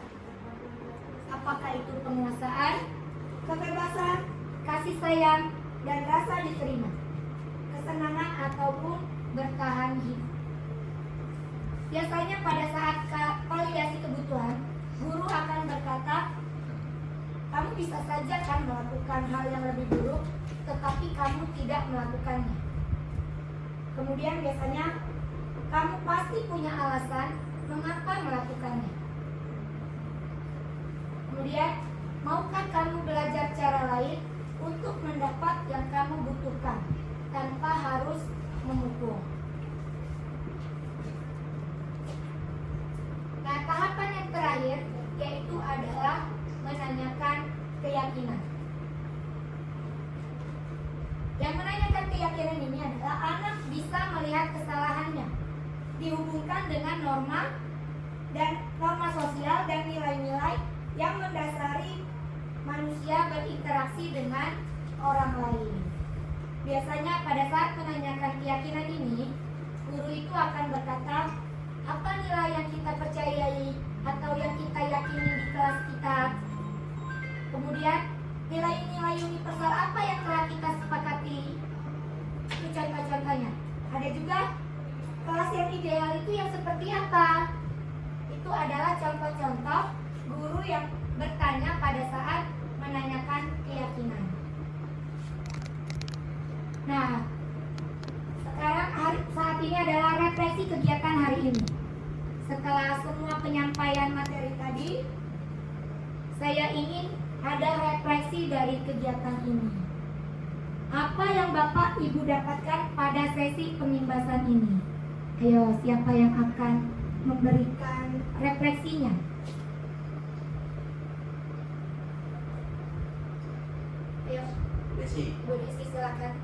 Speaker 4: Apakah itu penguasaan, kebebasan, kasih sayang, dan rasa diterima, kesenangan ataupun bertahan hidup. Biasanya pada saat validasi kebutuhan, guru akan berkata, kamu bisa saja kan melakukan hal yang lebih buruk, tetapi kamu tidak melakukannya. Kemudian biasanya, kamu pasti punya alasan mengapa melakukannya. Kemudian, maukah kamu belajar cara lain untuk mendapat yang kamu butuhkan, tanpa harus memukul. Nah, tahapan yang terakhir yaitu adalah menanyakan keyakinan. Yang menanyakan keyakinan ini adalah anak bisa melihat kesalahannya dihubungkan dengan norma sosial dan nilai-nilai yang mendasari manusia berinteraksi dengan orang lain. Biasanya pada saat menanyakan keyakinan ini, guru itu akan berkata, apa nilai yang kita percayai atau yang kita yakini di kelas kita. Kemudian nilai-nilai universal apa yang telah kita sepakati. Itu contoh-contohnya. Ada juga kelas yang ideal itu yang seperti apa. Itu adalah contoh-contoh guru yang bertanya pada saat menanyakan keyakinan. Nah, sekarang saat ini adalah refleksi kegiatan hari ini. Setelah semua penyampaian materi tadi, saya ingin ada refleksi dari kegiatan ini. Apa yang Bapak Ibu dapatkan pada sesi pengimbasan ini? Ayo, siapa yang akan memberikan refleksinya? Ayo, Bu Desi silakan.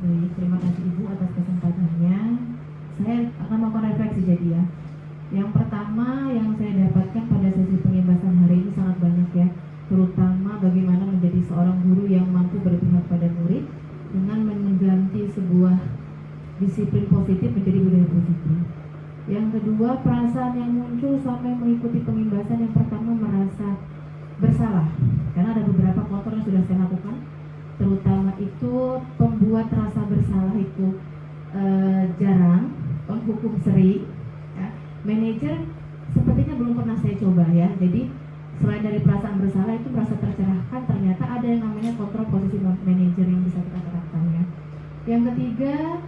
Speaker 8: Baik, terima kasih Ibu atas kesempatannya. Saya akan melakukan refleksi jadi ya. Yang pertama yang saya dapatkan pada sesi pengimbasan hari ini sangat banyak ya, terutama bagaimana menjadi seorang guru yang mampu berpihak pada murid dengan mengganti sebuah disiplin positif menjadi budaya positif. Yang kedua, perasaan yang muncul sampai mengikuti pengimbasan, yang pertama merasa bersalah karena ada beberapa kotor yang sudah saya lakukan, terutama itu pembuat rasa bersalah itu jarang hukum seri, ya. Manajer sepertinya belum pernah saya coba ya. Jadi selain dari perasaan bersalah itu merasa tercerahkan, ternyata ada yang namanya kontrol posisi manajer yang bisa kita terapkan ya. Yang ketiga,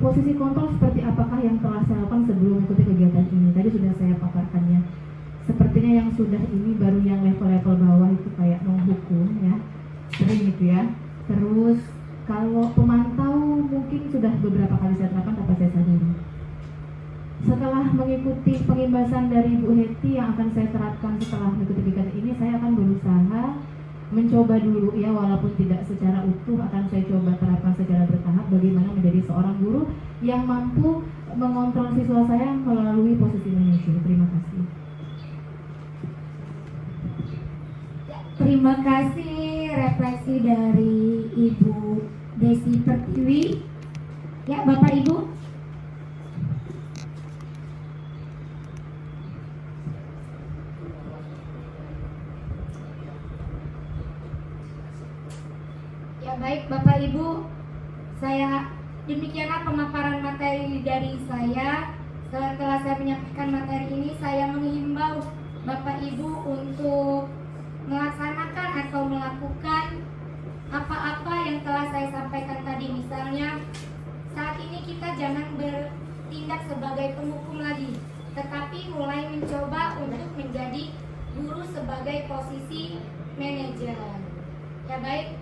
Speaker 8: posisi kontrol seperti apakah yang telah saya lakukan sebelum mengikuti kegiatan ini. Tadi sudah saya paparkannya. Sepertinya yang sudah ini baru yang level-level bawah itu kayak menghukum ya, sering gitu ya. Terus kalau pemantau mungkin sudah beberapa kali saya terapkan tanpa saya sadari. Setelah mengikuti pengimbasan dari Bu Heti yang akan saya terapkan setelah mengikuti kegiatan ini, saya akan berusaha mencoba dulu ya, walaupun tidak secara utuh, akan saya coba terapkan secara bertahap bagaimana menjadi seorang guru yang mampu mengontrol siswa saya melalui posisi manajer. Terima kasih.
Speaker 4: Terima kasih refleksi dari Ibu Desi Pertiwi. Ya, Bapak Ibu. Ya baik Bapak Ibu, demikianlah pemaparan materi dari saya. Setelah saya menyampaikan materi ini, saya menghimbau Bapak Ibu untuk melaksanakan atau melakukan apa-apa yang telah saya sampaikan tadi. Misalnya, saat ini kita jangan bertindak sebagai penghukum lagi, tetapi mulai mencoba untuk menjadi guru sebagai posisi manajer. Ya baik,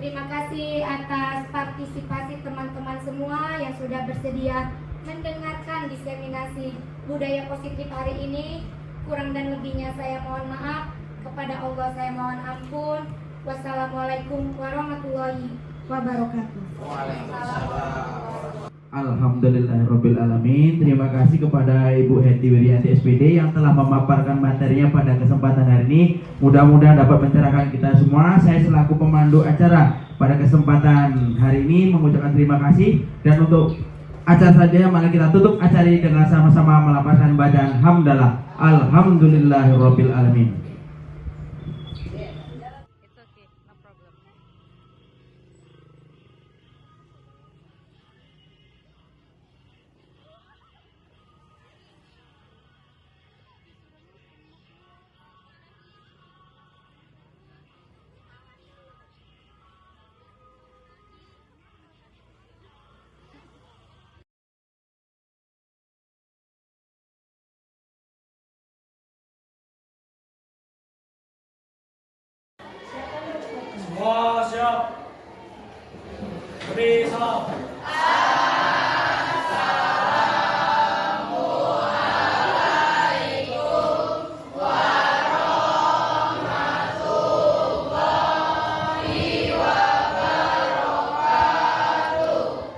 Speaker 4: terima kasih atas partisipasi teman-teman semua yang sudah bersedia mendengarkan diseminasi budaya positif hari ini. Kurang dan lebihnya saya mohon maaf. Kepada Allah saya mohon ampun. Wassalamualaikum warahmatullahi wabarakatuh.
Speaker 1: Alhamdulillahirabbil alamin. Terima kasih kepada Ibu Heti Wirianti SPD yang telah memaparkan materinya pada kesempatan hari ini. Mudah-mudahan dapat mencerahkan kita semua. Saya selaku pemandu acara pada kesempatan hari ini mengucapkan terima kasih, dan untuk acara saja mari kita tutup acara ini dengan sama-sama melapaskan badan hamdalah. Alhamdulillahirabbil alamin.
Speaker 7: Semua siap. Beri salam.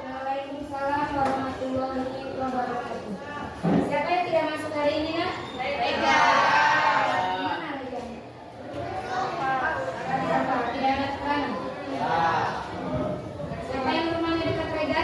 Speaker 4: Waalaikumsalam warahmatullahi wabarakatuh. Siapa yang tidak masuk hari ini, Nak? Rega. Mana Rega? Tidak ada sekarang. Siapa yang rumahnya dekat Rega?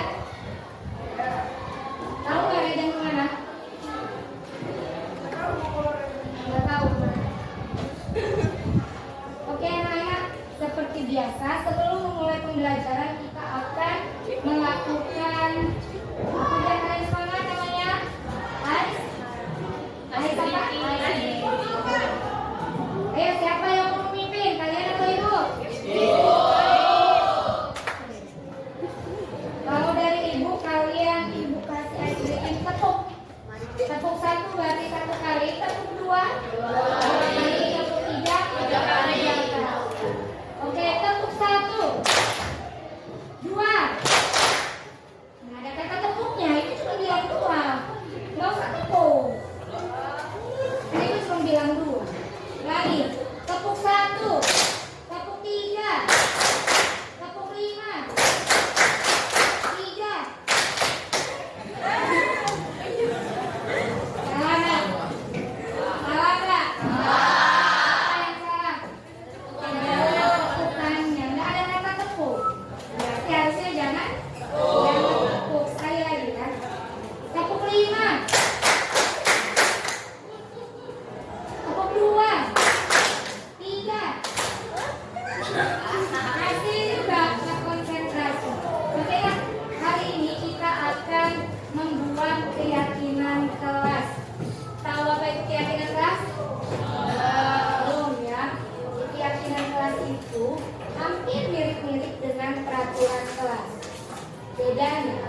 Speaker 4: Bedanya,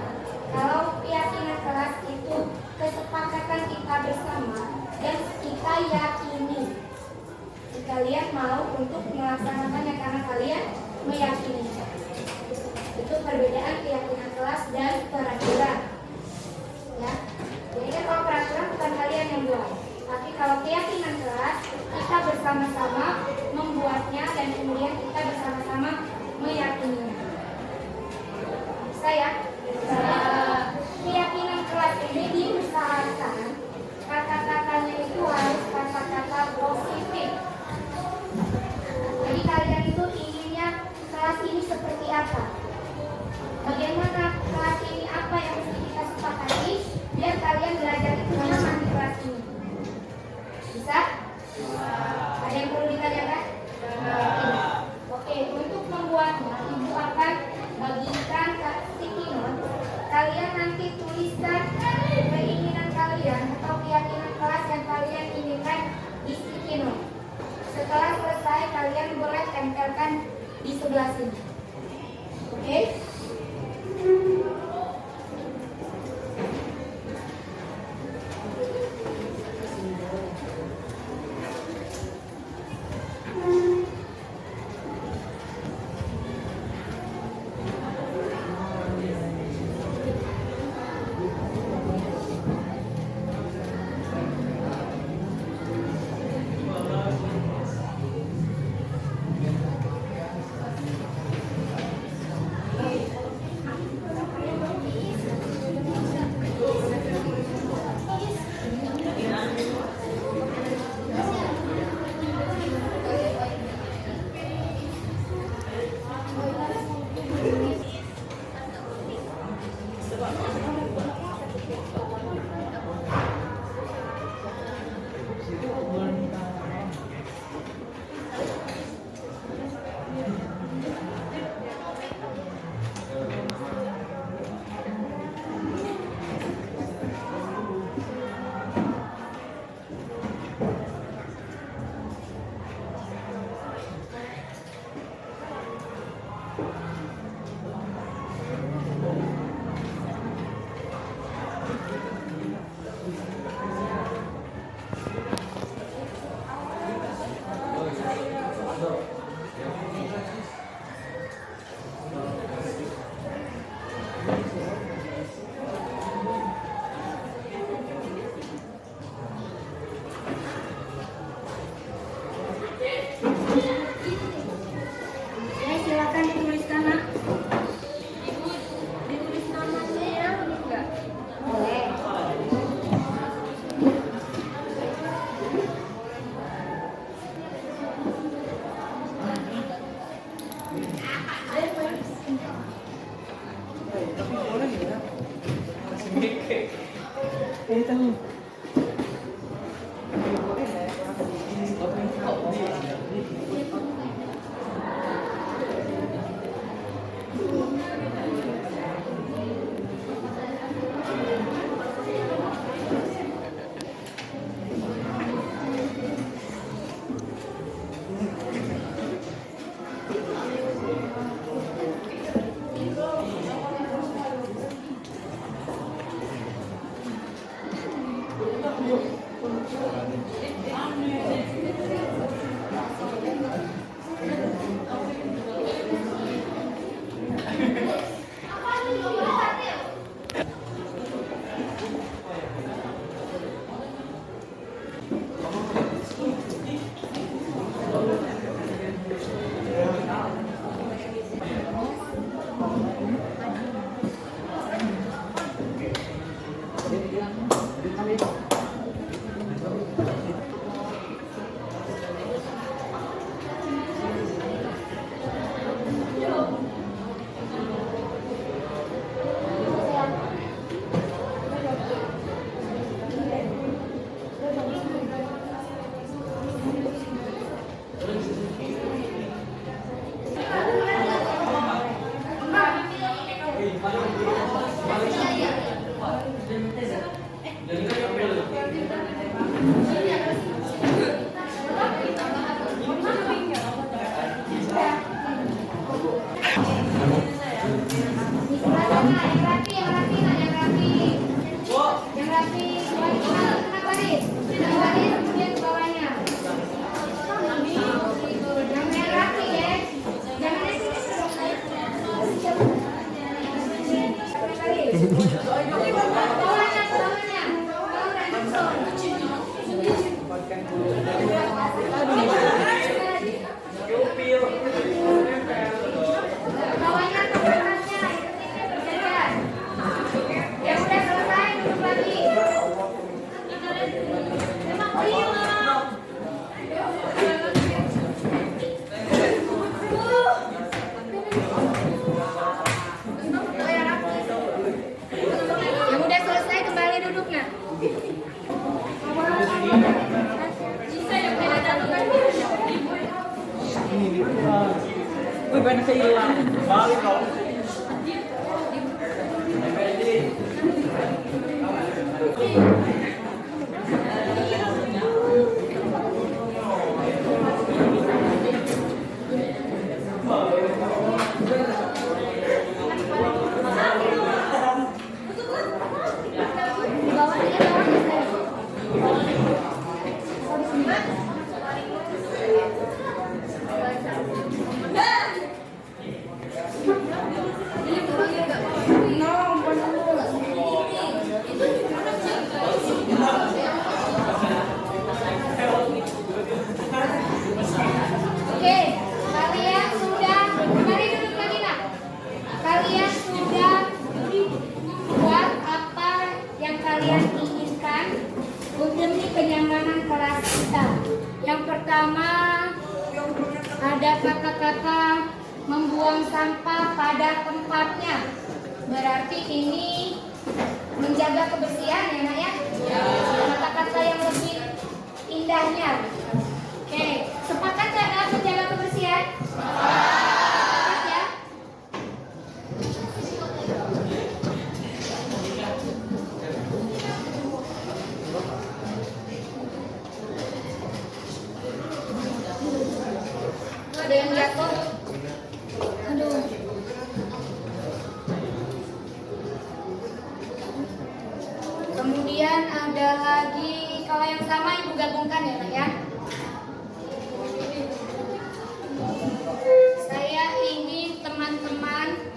Speaker 4: kalau keyakinan kelas itu kesepakatan kita bersama dan kita yakini. Kalian mau untuk melaksanakannya karena kalian meyakini. Itu perbedaan keyakinan kelas dan peraturan. Ya, jadi kan kalau peraturan bukan kalian yang buat, tapi kalau keyakinan kelas kita bersama-sama membuatnya dan kemudian kita bersama-sama meyakininya. Saya keyakinan kelas ini diusahakan kata-katanya itu harus kata-kata positif. Jadi kalian itu inginnya kelas ini seperti apa? Bagaimana kelas ini, apa yang mesti kita sepakati biar kalian belajar itu nyaman di kelas ini? Bisa? Ada yang perlu ditanyakan? Oke, untuk membuatnya ibu akan bagikan sticky note. Kalian nanti tuliskan keinginan kalian atau keyakinan kelas yang kalian inginkan di sticky note. Setelah selesai kalian boleh tempelkan di sebelah sini. Oke? Ya, silakan dituliskan, Nak. Ditulis namanya enggak? Boleh. yang rapi, nah, yang rapi. Yang rapi, tengah baris. Tengah baris, kemudian ke bawahnya. Yang rapi ya. Jangan di sini dong. Bawahnya, bawahnya. Bawahnya ke atasnya, ini berjajar. Yang udah selesai duduk lagi. Yang udah selesai kembali duduk nah. Di bawah Oke, kalian sudah kembali duduk lagi nak. Kalian sudah buat apa yang kalian inginkan demi kenyamanan kelas kita. Yang pertama ada kata-kata membuang sampah pada tempatnya. Berarti ini menjaga kebersihan ya nak ya. Kata-kata yang lebih indahnya. Oke, sepakat ya menjaga kebersihan? Sepakat ya? Ada yang jatuh. Aduh. Kemudian ada lagi, kalau yang sama ibu gabungkan ya nak ya. Saya ingin teman-teman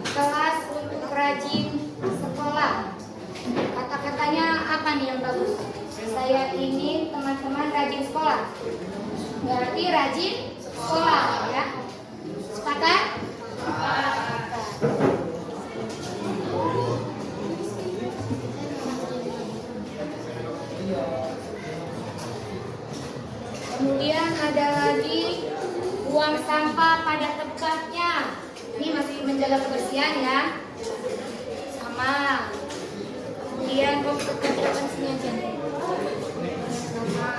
Speaker 4: kelas untuk rajin sekolah. Kata-katanya apa nih yang bagus? Saya ingin teman-teman rajin sekolah. Berarti rajin sekolah ya. Sepakat? Sepakat. Kemudian ada lagi buang sampah pada tempatnya. Ini masih menjaga kebersihan ya. Sama. Kemudian kerjakan sini aja nih. Sama.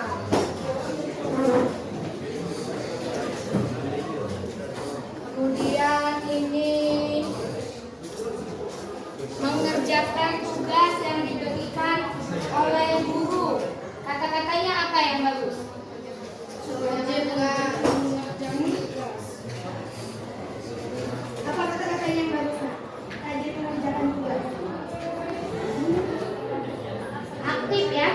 Speaker 4: Kemudian ini mengerjakan tugas yang diberikan oleh guru. Kata-katanya apa yang bagus? Apa kata-katanya yang bagus? Rajin mengerjakan tugas. Aktif ya?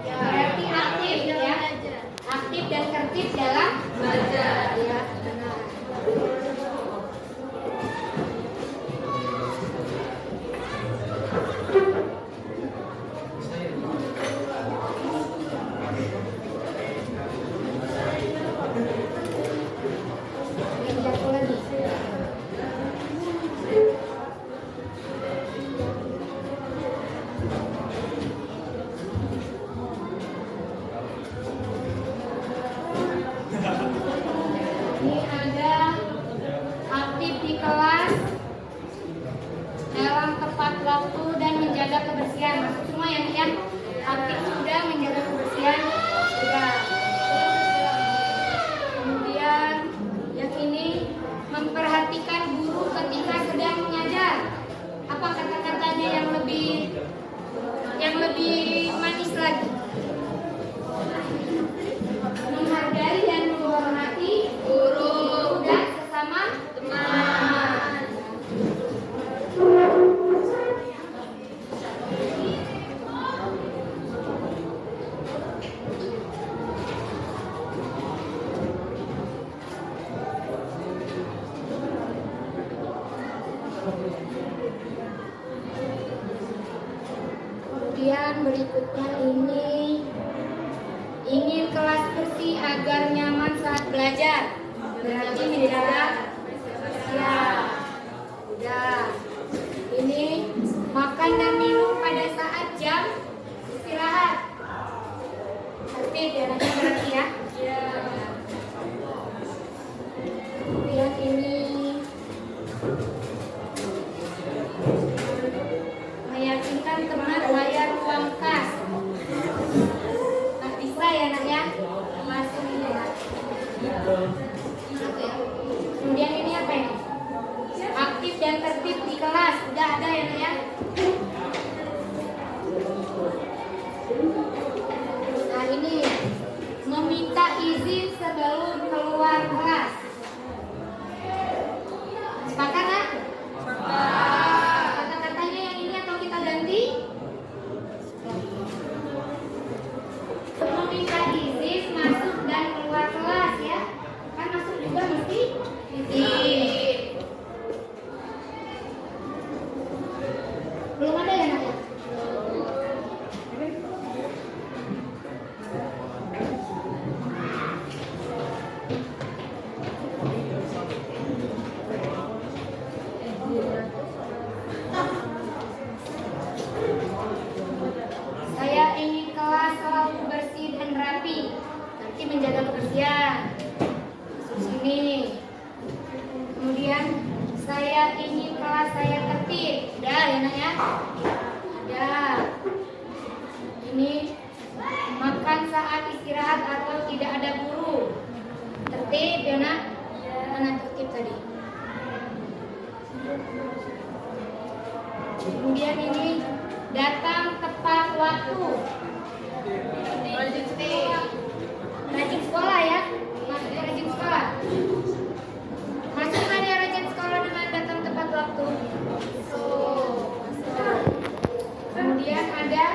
Speaker 4: Berarti aktif ya? Aktif dan tertib dalam belajar ya. Benar. Yang jatuh lagi. Ini ada aktif di kelas dalam tepat waktu dan menjaga kebersihan. Masuk semua yang aktif sudah menjaga kebersihan sudah. Kemudian yang ini memperhatikan guru ketika sedang mengajar. Apa kata-katanya yang lebih manis lagi? Menghargai dan menghormati guru dan sesama teman. Kemudian berikutnya ini ingin kelas bersih agar nyaman saat belajar. Berarti menjaga ya. Udah. Ini makan dan minum pada saat jam istirahat. Tertib ya, nanti berarti ya. Kemudian ini meyakinkan teman bayar uang kas. Nah, bisa ya nak ya, masuk ini ya. Kemudian ini apa ini? Aktif dan tertib di kelas, udah ada ya nak ya. Nah ini meminta izin sebelum keluar kelas. Sepakat nak? Kata-katanya yang ini atau kita ganti? Meminta izin masuk dan keluar kelas ya. Kan masuk juga mesti izin. Belum ada ya nak ya? Saya ingin kelas selalu bersih dan rapi. Nanti menjaga kebersihan. Masuk sini. Kemudian saya ingin kelas saya tertib. Udah ya nak ya? Ada. Ini makan saat istirahat atau tidak ada guru. Tertib ya nak? Mana tertib tadi? Kemudian ini datang tepat waktu. Rajin sekolah ya. Masuk ke rajin sekolah. Masuk kan ya rajin sekolah dengan datang tepat waktu. Kemudian ada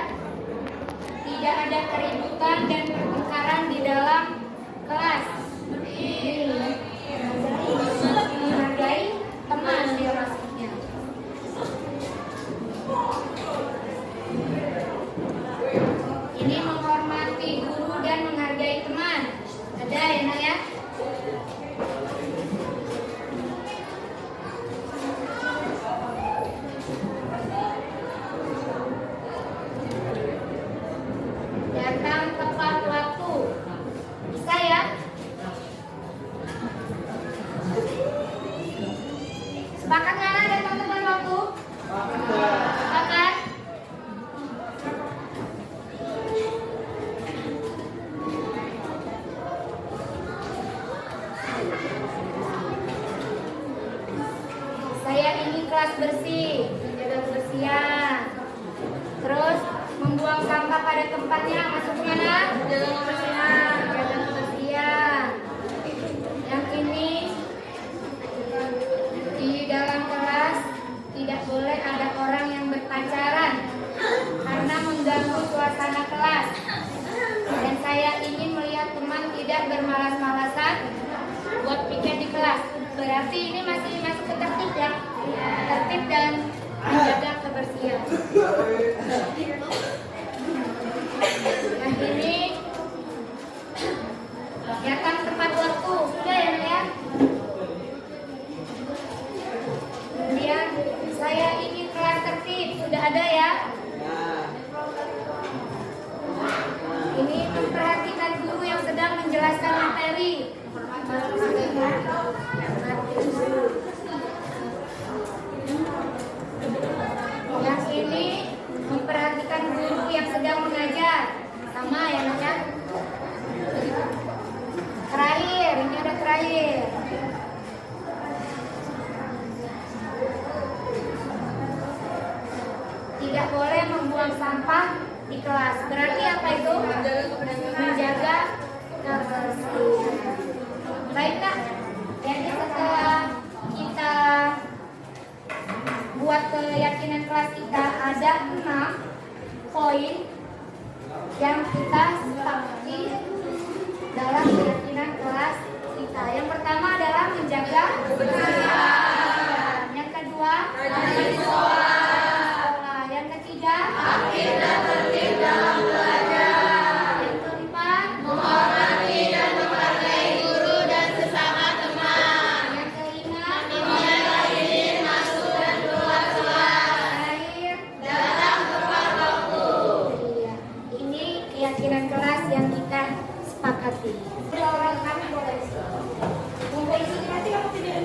Speaker 4: tidak ada keributan dan pertengkaran di dalam kelas. Menghargai teman dia maksudnya. Ini menghormati guru dan menghargai teman. Ada ya nak ya? Datang tepat waktu. Bisa ya? Sepakat nggak nak datang tepat waktu? Sepakat? Saya ingin kelas bersih, menjaga kebersihan. Terus membuang sampah pada tempatnya, masuk mana? Menjaga kebersihan, menjaga kebersihan. Yang ini di dalam kelas tidak boleh ada orang yang berpacaran karena mengganggu suasana kelas. Dan saya ingin melihat teman tidak bermalas-malasan buat piket di kelas. Berarti ini masih masuk ke tertib ya? Tertib dan menjaga kebersihan. Yang ini datang tepat waktu, sudah ya nak ya? Kemudian saya ingin kelas tertib, sudah ada ya? Ini memperhatikan guru yang sedang menjelaskan materi. Yang ini memperhatikan guru yang sedang mengajar. Sama ya nak ya? Terakhir, ini ada terakhir. Tidak boleh membuang sampah di kelas. Berarti apa itu? Menjaga kebersihan. Baik Kak, jadi setelah kita buat keyakinan kelas kita, ada 6 poin yang kita sepakati dalam keyakinan kelas kita. Yang pertama adalah menjaga kebersihan. Yang kedua Sekolah. Yang ketiga, aktif dan tertib dalam belajar. Yang keempat, menghormati dan menghargai guru dan sesama teman. Yang kelima, menyadari masuk dan keluar kelas. Terakhir, datang tepat waktu. Iya, ini keyakinan kelas yang kita sepakati. Orang kami boleh. Mumpung isi nanti kamu tidak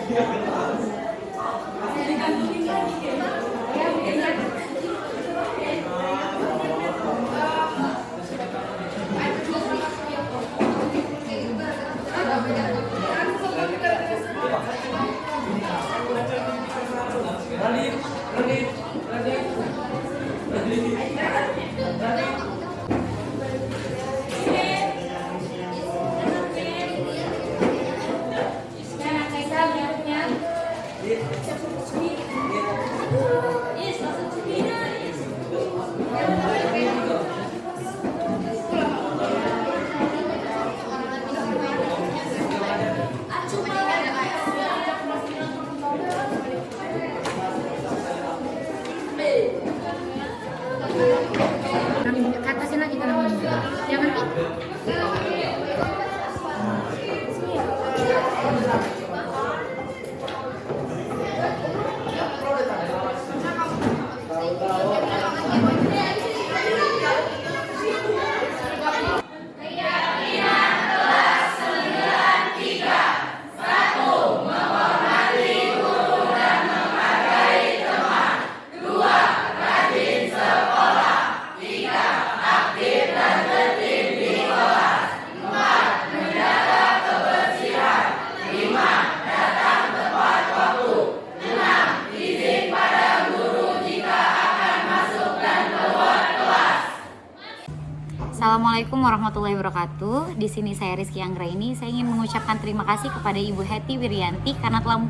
Speaker 4: Dan Kaisa berikutnya. Ke atasin lagi tangannya. Jangan
Speaker 9: Assalamualaikum warahmatullahi wabarakatuh. Di sini saya Rizky Anggraini. Saya ingin mengucapkan terima kasih kepada Ibu Hetty Wiryanti karena telah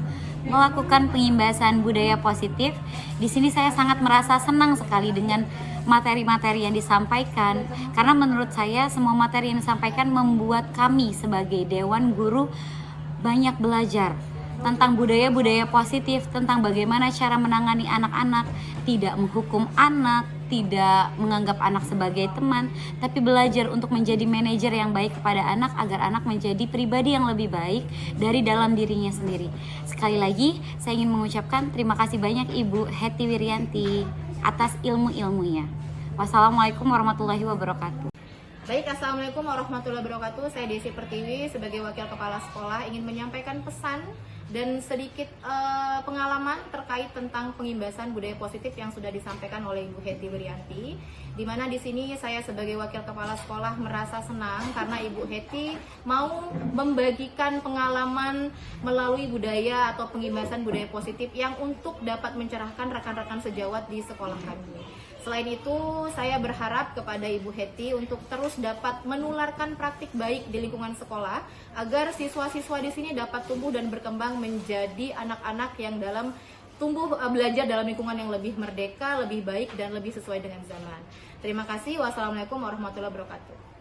Speaker 9: melakukan pengimbasan budaya positif. Di sini saya sangat merasa senang sekali dengan materi-materi yang disampaikan, karena menurut saya semua materi yang disampaikan membuat kami sebagai Dewan Guru banyak belajar tentang budaya-budaya positif, tentang bagaimana cara menangani anak-anak, tidak menghukum anak, tidak menganggap anak sebagai teman, tapi belajar untuk menjadi manajer yang baik kepada anak agar anak menjadi pribadi yang lebih baik dari dalam dirinya sendiri. Sekali lagi, saya ingin mengucapkan terima kasih banyak Ibu Hetty Wiryanti atas ilmu-ilmunya. Wassalamualaikum warahmatullahi wabarakatuh.
Speaker 3: Baik, Assalamualaikum warahmatullahi wabarakatuh. Saya Desi Pertiwi sebagai Wakil Kepala Sekolah ingin menyampaikan pesan dan sedikit pengalaman terkait tentang pengimbasan budaya positif yang sudah disampaikan oleh Ibu Hetty Wiryanti. Di mana di sini saya sebagai Wakil Kepala Sekolah merasa senang karena Ibu Hetty mau membagikan pengalaman melalui budaya atau pengimbasan budaya positif yang untuk dapat mencerahkan rekan-rekan sejawat di sekolah kami. Selain itu, saya berharap kepada Ibu Hetty untuk terus dapat menularkan praktik baik di lingkungan sekolah agar siswa-siswa di sini dapat tumbuh dan berkembang menjadi anak-anak yang belajar dalam lingkungan yang lebih merdeka, lebih baik dan lebih sesuai dengan zaman. Terima kasih. Wassalamualaikum warahmatullahi wabarakatuh.